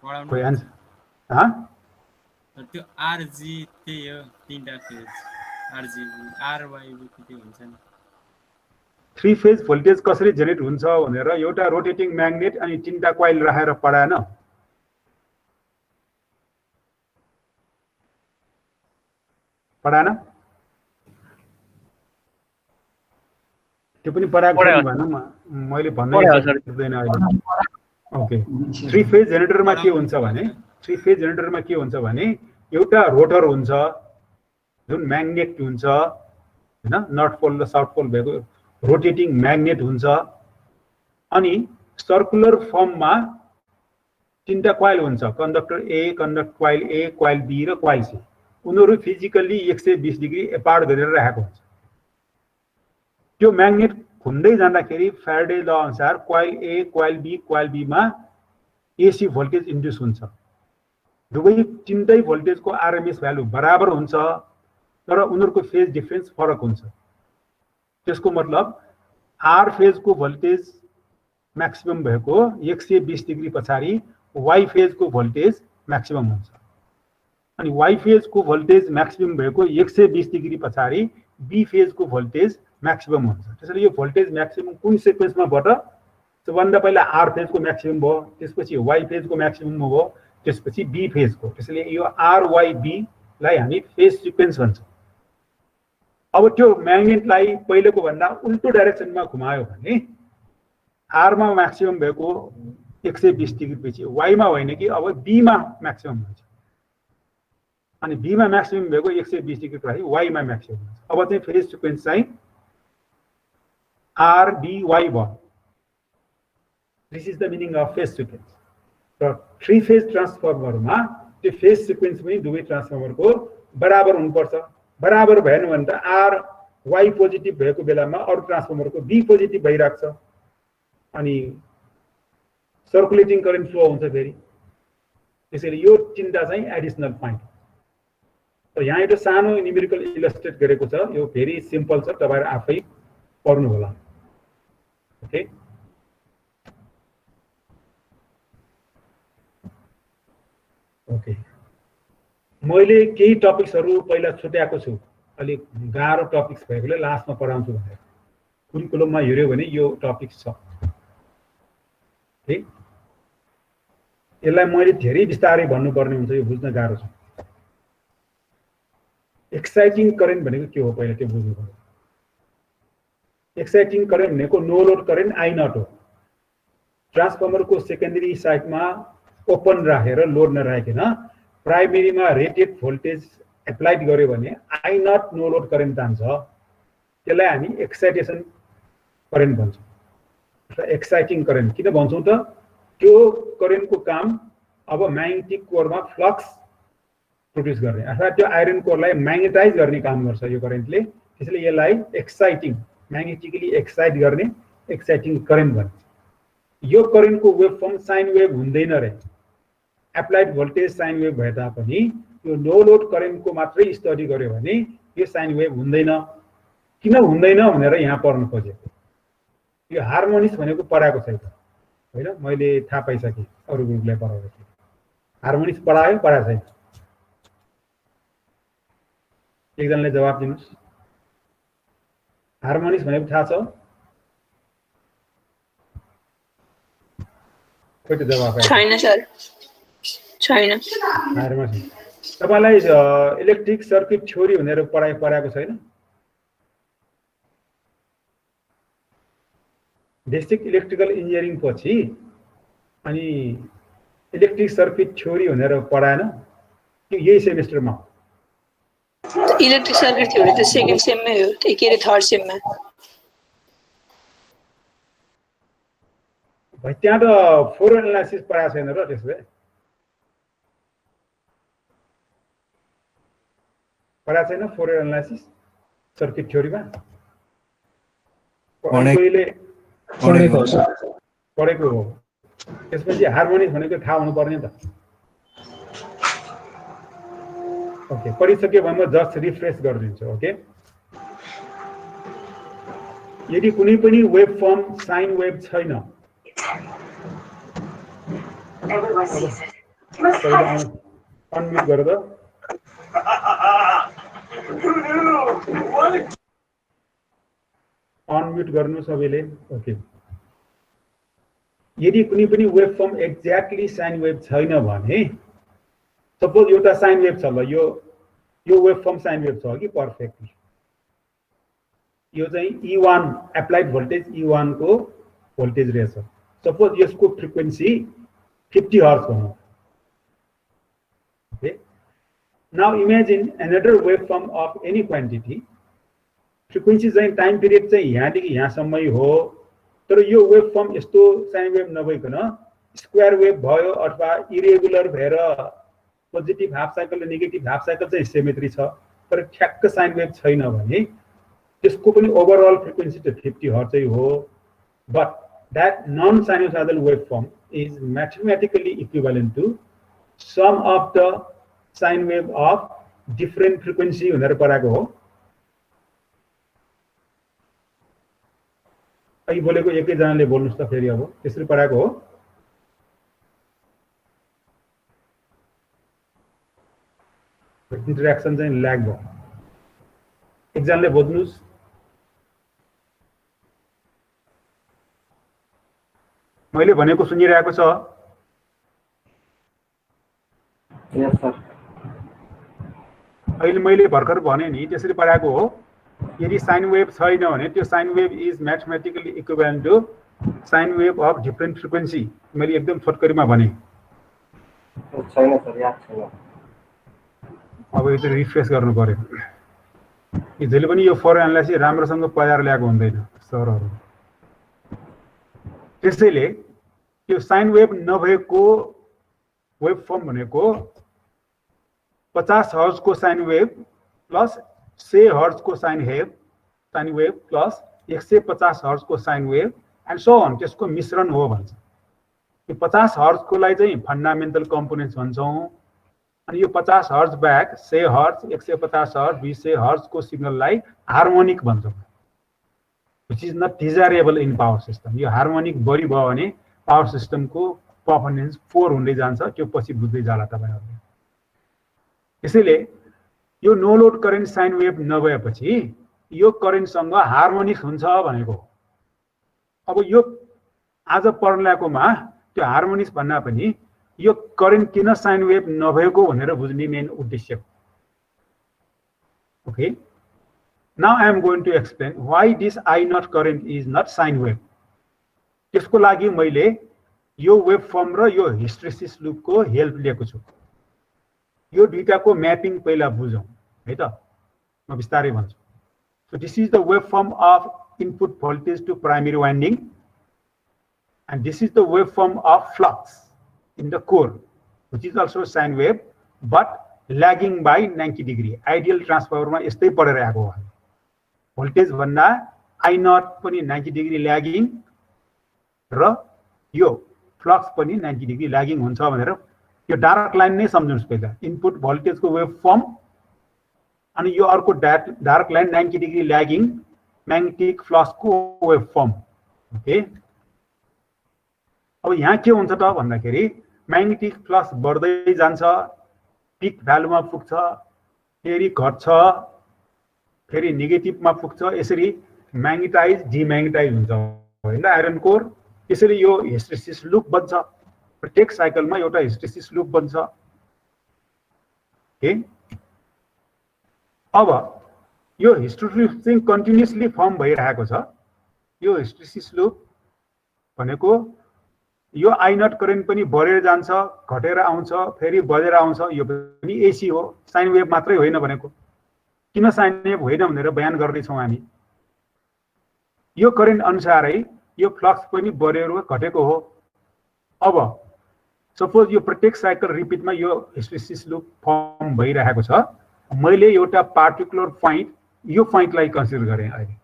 कोही आन्सर? हाँ, त्यो आरजी त्यही हो, तीनटा फेज आरजी आरवाई के हुन्छ नि। 3 फेज भोल्टेज कसरी जेनेरेट हुन्छ भनेर एउटा रोटेटिङ म्याग्नेट अनि तीनटा कोइल राखेर पढाएन? पढाएन? त्यो पनि पढाएको छैन भनौँ, मैले भन्नै सक्दैन अहिले। ओके, 3 फेज जेनेरेटरमा के हुन्छ भने 3 फेज जेनेरेटरमा के हुन्छ भने एउटा रोटर हुन्छ जुन म्याग्नेट हुन्छ हैन, नर्थ पोल र साउथ पोल भएको रोटेटिङ म्याग्नेट हुन्छ अनि सर्कुलर फर्ममा तीनटा कोइल हुन्छ, conductor A, coil A, coil be र कोइल सी। उनीहरू फिजिकली 120 डिग्री एपार्ट गरेर राखेको हुन्छ। त्यो म्याग्नेट घुम्दै जाँदाखेरि फ्याराडे ल अनुसार कोइल ए, कोइल बी मा एसी भोल्टेज इन्ड्युस हुन्छ। दुवै तीनटै भोल्टेजको आरएमएस भ्यालु बराबर हुन्छ तर उनीहरूको फेज डिफरेन्स फरक हुन्छ। त्यसको मतलब आर फेजको भोल्टेज म्याक्सिमम भएको 120 डिग्री पछाडि वाई फेजको भोल्टेज म्याक्सिमम हुन्छ अनि वाई फेजको भोल्टेज म्याक्सिमम भएको 120 डिग्री पछाडि बी फेजको भोल्टेज म्याक्सिमम हुन्छ। त्यसैले यो भोल्टेज म्याक्सिमम कुन सिक्वेन्समा भयो? सबभन्दा पहिला आर फेजको म्याक्सिमम भयो, त्यसपछि वाई फेजको म्याक्सिमम भयो, त्यसपछि बी फेजको। त्यसैले यो आर वाई बी लाई हामी फेज सिक्वेन्स भन्छौँ। अब त्यो म्याग्नेटलाई पहिलेको भन्दा उल्टो डाइरेक्सनमा घुमायो भने आर मा म्याक्सिमम भएको 120 डिग्री पछि वाई मा होइन कि अब बी मा म्याक्सिमम हुन्छ अनि बी मा म्याक्सिमम भएको 120 डिग्री पछि वाई मा म्याक्सिमम हुन्छ। अब चाहिँ फेज सिक्वेन्स चाहिँ आर बी वाई भयो। This is the meaning of phase sequence. र 3 फेज ट्रान्सफर्मरमा त्यो फेज सिक्वेन्स पनि दुवै ट्रान्सफर्मरको बराबर हुनुपर्छ। बराबर भएन भने त आर वाई पोजिटिभ भएको बेलामा अरु ट्रान्सफर्मरको बी पोजिटिभ भइराख्छ अनि सर्कुलेटिङ करेन्ट फ्लो हुन्छ। फेरि त्यसैले यो तीनटा चाहिँ एडिसनल पोइन्ट। त यहाँ एउटा सानो न्युमेरिकल इलस्ट्रेट गरेको छ, यो भेरी सिम्पल छ, तपाईहरु आफै पढ्नु होला। ओके, ओके, मैले केही टपिक्सहरु पहिला छुट्याएको छु, अलि गाह्रो टपिक्स भएकोले लास्टमा पढाउँछु भनेर। कुरिकुलममा हेर्यो भने यो टपिक्स छ। ठीक, यसलाई मैले धेरै विस्तारै भन्नुपर्ने हुन्छ, यो बुझ्न गाह्रो छ। एक्साइटिङ करेन्ट भनेको के हो पहिला त्यो बुझ्नु पर्यो। एक्साइटिङ करेन्ट भनेको no load current I naught हो। ट्रान्सफर्मरको सेकेन्डरी साइडमा ओपन राखेर लोड नराखिकन प्राइमेरीमा रेटेड भोल्टेज एप्लाइड गर्यो भने I naught no load current जान्छ। त्यसलाई हामी एक्साइटेसन करेन्ट भन्छौँ। एक्साइटिङ करेन्ट किन भन्छौँ त, त्यो करेन्टको काम अब म्याग्नेटिक कोरमा फ्लक्स प्रोड्युस गर्ने अर्थात् त्यो आइरन कोरलाई म्याग्नेटाइज गर्ने काम गर्छ यो करेन्टले। त्यसैले यसलाई एक्साइटिङ, म्याग्नेटिकली एक्साइट गर्ने एक्साइटिङ करेन्ट भन्छ। यो करेन्टको वेभ फर्म साइन वेभ हुँदैन रे। एप्लाइड भोल्टेज साइन वेभ भए तापनि यो नो लोड करेन्टको मात्रै स्टडी गर्यो भने यो साइन वेभ हुँदैन। किन हुँदैन भनेर यहाँ पढ्नु खोजेको। यो हार्मोनिक्स भनेको पढाएको छैन हैन, मैले थाहा पाइसकेँ अरु ग्रुपलाई पढाएको थिएँ। हार्मोनिक्स पढायो पढाएको छैन? एकजनाले जवाब दिनुस्। हार्मोनिक्स भनेको थाहा छ? कति जवाब आयो? छैन सर, छैन। हार्मोनिक्स तपाईलाई इलेक्ट्रिक सर्किट थ्योरी भनेर पढाएको छैन? बेसिक इलेक्ट्रिकल इन्जिनियरिङ पछि अनि इलेक्ट्रिक सर्किट थ्योरी भनेर पढाएन कि यही सेमेस्टरमा? इलेक्ट्रिक सर्किट थ्योरी त सेकेन्ड सेममै हो, त्यही के रे थर्ड सेममा। भाइ त्यहाँ त फोर एनालाइसिस पढाएको छैन र? त्यसो भए पढाएको छैन फोर एनालाइसिस सर्किट थ्योरीमा? पढेको हो। त्यसपछि हार्मोनिक्स भनेको थाहा हुनुपर्ने नि त। ओके, पढिसक्यो भने म जस्ट रिफ्रेश गरिदिन्छु। ओके, यदि कुनै पनि वेभ फर्म साइन वेभ छैन, अनम्युट गर त। अनम्युट गर्नु सबैले। ओके, यदि कुनै पनि wave form exactly sine wave छैन भने, सपोज एउटा साइन वेभ छ ल, यो वेभ फर्म साइन वेभ छ कि पर्फेक्टली, यो चाहिँ E1 एप्लाइड भोल्टेज E1 को भोल्टेज रहेछ। सपोज यसको फ्रिक्वेन्सी 50 हर्ट्ज भनौँ। Okay, now imagine another wave form of any quantity, frequency चाहिँ टाइम पिरियड चाहिँ यहाँदेखि यहाँसम्मै हो, तर यो वेभ फर्म यस्तो साइन वेभ नभइकन स्क्वायर वेभ भयो अथवा इरेगुलर भएर पोजिटिभ हाफ साइकल र नेगेटिभ हाफ साइकल चाहिँ सिमेट्री छ, तर ठ्याक्क साइन वेभ छैन भने त्यसको पनि ओभरअल फ्रिक्वेन्सी त 50 हर्ट्ज हो। But that non-sinusoidal waveform is mathematically equivalent to sum of the sine wave of different frequency भनेर पढाएको हो। अहिले बोलेको एकैजनाले बोल्नुस् त फेरि, अब त्यसरी पढाएको हो। इन्टरेक्सन चाहिँ ल्याग भयो। एकजनाले बोल्नुस्। मैले भनेको सुनिरहेको छ? यस सर। अहिले मैले भर्खर भने नि त्यसरी पढाएको हो। यदि साइन वेभ छैन भने त्यो sine wave is mathematically equivalent to sine wave of different frequency. मैले एकदम छोटकरीमा भने। छैन सर, याद छैन। अब यो चाहिँ रिफ्रेश गर्नु पर्यो। जहिले पनि यो फर एनालाइसिस राम्रोसँग पढाएर ल्याएको हुँदैन सरहरू। त्यसैले यो साइन वेभ नभएको वेभ फर्म भनेको 50 हर्ट्ज को साइन वेभ प्लस 100 हर्ट्ज को साइन वेभ प्लस 150 हर्ट्ज को sine wave and so on, त्यसको मिश्रण हो भन्छ। यो 50 हर्ट्जको लागि चाहिँ फन्डामेन्टल कम्पोनेन्ट्स भन्छौँ। अनि यो 50 हर्ट्ज ब्याक 100 हर्ट्ज 150 हर्ट्ज 200 हर्ट्जको सिग्नललाई हार्मोनिक भन्छौँ, which is not desirable in power system. यो हार्मोनिक बढी भयो भने पावर सिस्टमको पर्फर्मेन्स पोर हुँदै जान्छ, त्यो पछि बुझ्दै जाला तपाईहरुले। त्यसैले यो no load current sine wave नभएपछि यो करेन्टसँग हार्मोनिक्स हुन्छ भनेको। अब यो आज पढ्लाकोमा त्यो हार्मोनिक्स भन्दा पनि यो करेन्ट किन साइन वेभ नभएको भनेर बुझ्ने मेन उद्देश्य। Okay, now I am going to explain why this I naught current is not sine wave. त्यसको लागि मैले यो वेभ फर्म र यो हिस्टेरेसिस लुपको हेल्प लिएको छु। यो दुईटाको म्यापिङ पहिला बुझौँ है त, म बिस्तारै भन्छु। So this is the waveform of input voltage to primary winding, and this is the waveform of flux in the core, which is also sine wave but lagging by 90 degree. Ideal transformer मा यस्तै पढेर आएको हो। Voltage भन्दा I not पनि 90 degree lagging र यो flux पनि 90 डिग्री ल्यागिङ हुन्छ भनेर यो डार्क लाइन नै सम्झनुस् पहिला। इनपुट भोल्टेजको वेभफर्म अनि यो अर्को dark line 90 degree lagging magnetic फ्लक्सको वेभफर्म। ओके, अब यहाँ के हुन्छ त भन्दाखेरि म्याग्नेटिक फ्लक्स बढ्दै जान्छ, पिक भ्यालुमा पुग्छ, फेरि घट्छ, फेरि नेगेटिभमा पुग्छ। यसरी म्याग्नेटाइज डिम्याग्नेटाइज हुन्छ हैन आइरन कोर। यसरी यो हिस्टेरेसिस लुप बन्छ, प्रत्येक साइकलमा एउटा हिस्टेरेसिस लुप बन्छ। ओके, अब यो हिस्टेरेसिस चाहिँ कन्टिन्युअसली फर्म भइरहेको छ। यो हिस्टेरेसिस लुप भनेको यो आई नट करेन्ट पनि बढेर जान्छ, घटेर आउँछ, फेरि बढेर आउँछ। यो पनि एसी हो, साइन वेभ मात्रै होइन भनेको। किन साइन वेभ होइन भनेर बयान गर्दैछौँ हामी। यो करेन्ट अनुसारै यो फ्लक्स पनि बढेर घटेको हो। अब सपोज यो प्रत्येक साइकल रिपिटमा यो हिस्टेरेसिस लुप फर्म भइरहेको छ। मैले एउटा पार्टिकुलर पोइन्ट, यो पोइन्टलाई कन्सिडर गरेँ अहिले,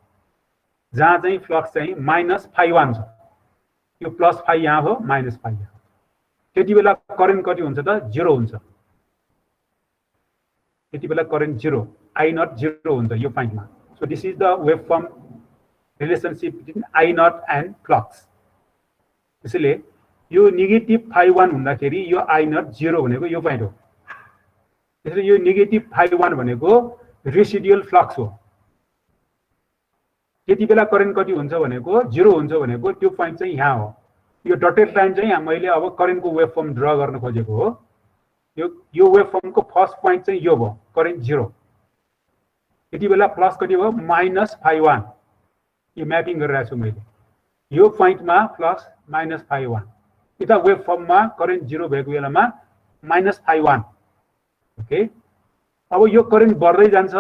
जहाँ चाहिँ फ्लक्स चाहिँ -φ1 छ। यो +φ यहाँ हो, -φ यहाँ। त्यति बेला करेन्ट कति हुन्छ त? 0 हुन्छ। त्यति बेला करेन्ट 0, आई नट 0 हुन्छ यो पोइन्टमा। So this is the waveform relationship between I naught and flux. त्यसैले यो नेगेटिभ φ1 हुँदाखेरि यो आई नट 0 भनेको यो पोइन्ट हो। त्यसैले यो नेगेटिभ φ1 भनेको रेसिडुअल फ्लक्स हो। त्यति बेला करेन्ट कति हुन्छ भनेको 0 हुन्छ भनेको त्यो पोइन्ट चाहिँ यहाँ हो। यो डटेड लाइन चाहिँ मैले अब करेन्टको वेभफर्म ड्रा गर्न खोजेको हो। यो वेभफर्मको फर्स्ट पोइन्ट चाहिँ यो भयो, करेन्ट 0। त्यति बेला फ्लक्स कति भयो? -φ1। यो म्यापिङ गरिरहेको छु मैले। यो पोइन्टमा फ्लक्स -φ1, यता वेभफर्ममा करेन्ट 0 भएको बेलामा -φ1। ओके, अब यो करेन्ट बढ्दै जान्छ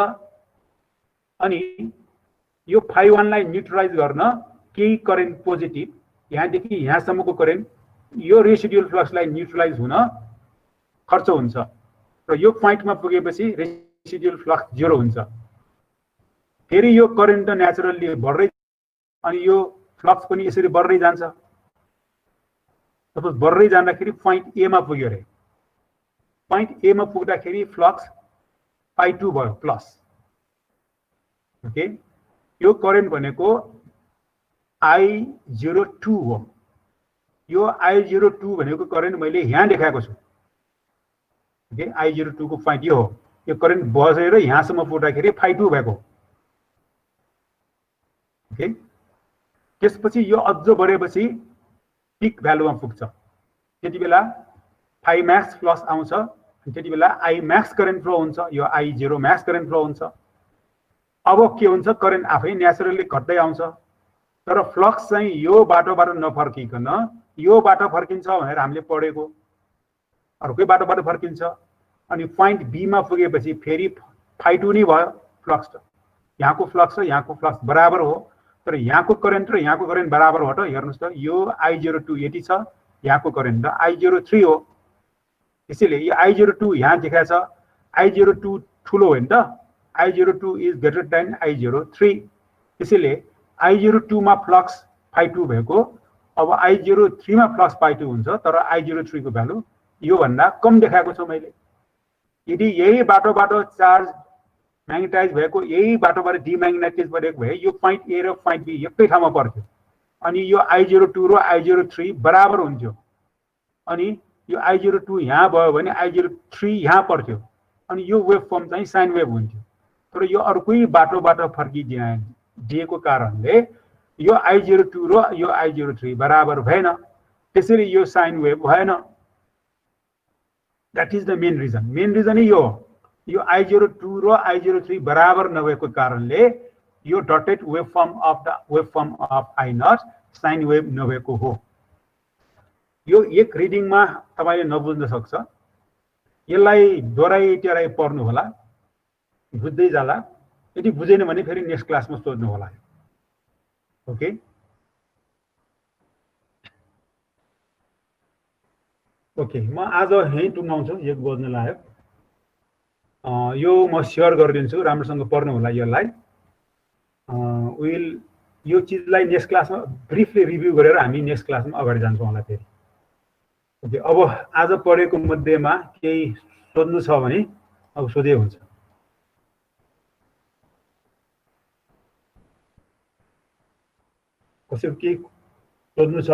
अनि यो φ1 लाई न्युट्रलाइज गर्न केही करेन्ट पोजिटिभ यहाँदेखि यहाँसम्मको करेन्ट यो रेसिडुअल फ्लक्सलाई न्युट्रलाइज हुन खर्च हुन्छ र यो पोइन्टमा पुगेपछि रेसिडुअल फ्लक्स 0 हुन्छ। फेरि यो करेन्ट त नेचुरली बढ्दै अनि यो फ्लक्स पनि यसरी बढ्दै जान्छ। सपोज बढ्दै जाँदाखेरि पोइन्ट ए मा पुग्यो अरे। पोइन्ट ए मा पुग्दाखेरि फ्लक्स φ2 भयो प्लस। ओके, यो करेन्ट भनेको I02 हो। यो I02 भनेको करेन्ट मैले यहाँ देखाएको छु। ओके, I02 को पोइन्ट यो हो। यो करेन्ट बढेर यहाँसम्म पुग्दाखेरि φ2 भएको। ओके, त्यसपछि यो अझ बढेपछि पिक भ्यालुमा पुग्छ। त्यति बेला फाइ म्याक्स प्लस आउँछ। त्यति बेला आई म्याक्स करेन्ट फ्लो हुन्छ, यो I0 म्याक्स करेन्ट फ्लो हुन्छ। अब के हुन्छ? करेन्ट आफै नेचुरली घट्दै आउँछ, तर फ्लक्स चाहिँ यो बाटोबाट नफर्किकन यो बाटो फर्किन्छ भनेर हामीले पढेको। अर्कै बाटोबाट फर्किन्छ अनि पोइन्ट बी मा पुगेपछि फेरि φ2 नै भयो फ्लक्स। यहाँको फ्लक्स र यहाँको फ्लक्स बराबर हो, तर यहाँको करेन्ट र यहाँको करेन्ट बराबर हो त। हेर्नुस् त, यो I02 यति छ, यहाँको करेन्ट त I03 हो। त्यसैले यो I02 यहाँ देखाएको छ। I02 ठुलो हो नि त, I02 is greater than I03। त्यसैले I02 मा फ्लक्स φ2 भएको, अब I03 मा प्लस पाई2 हुन्छ तर I03 को भ्यालु यो भन्दा कम देखाएको छ मैले। यदि यही बाटोबाट चार्ज म्याग्नेटाइज भएको यही बाटोबाट डिम्याग्नेटाइज भएको भए यो पोइन्ट ए र पोइन्ट बी एकै ठाउँमा पर्थ्यो अनि यो I02 र I03 बराबर हुन्थ्यो अनि यो I02 यहाँ भयो भने I03 यहाँ पर्थ्यो अनि यो वेभ फर्म चाहिँ साइन वेभ हुन्थ्यो। तर यो अर्कै बाटोबाट फर्किदिएको कारणले यो I02 र यो I03 बराबर भएन, त्यसैले यो साइन वेभ भएन। That is the main reason. Main reason यो यो I02 र I03 बराबर नभएको कारणले यो dotted wave form of I0 sine wave नभएको हो। यो एक रिडिङमा तपाईले नबुझ्न सक्छ, यसलाई दोहोराई टेराई पढ्नु होला, बुझ्दै जाला। यदि बुझेन भने फेरि नेक्स्ट क्लासमा सोध्नु होला। ओके, ओके, म आज यही टुङ्गाउँछु, 1 बज्न लाग्यो। यो म शेयर गरिदिन्छु, राम्रोसँग पढ्नु होला यसलाई। विल यो चीजलाई नेक्स्ट क्लासमा ब्रिफली रिभ्यू गरेर हामी नेक्स्ट क्लासमा अगाडि जान्छौँ होला फेरि। ओके, अब आज पढेको मध्येमा केही सोध्नु छ भने अब सोधे हुन्छ। कसैको केही सोध्नु छ?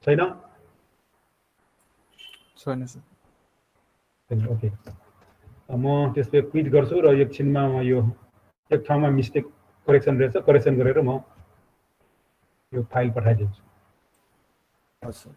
छैन? छैन सर। ओके, म त्यसले क्विट गर्छु र एकछिनमा म यो एक ठाउँमा मिस्टेक करेक्सन रहेछ, करेक्सन गरेर म यो फाइल पठाइदिन्छु। हजुर।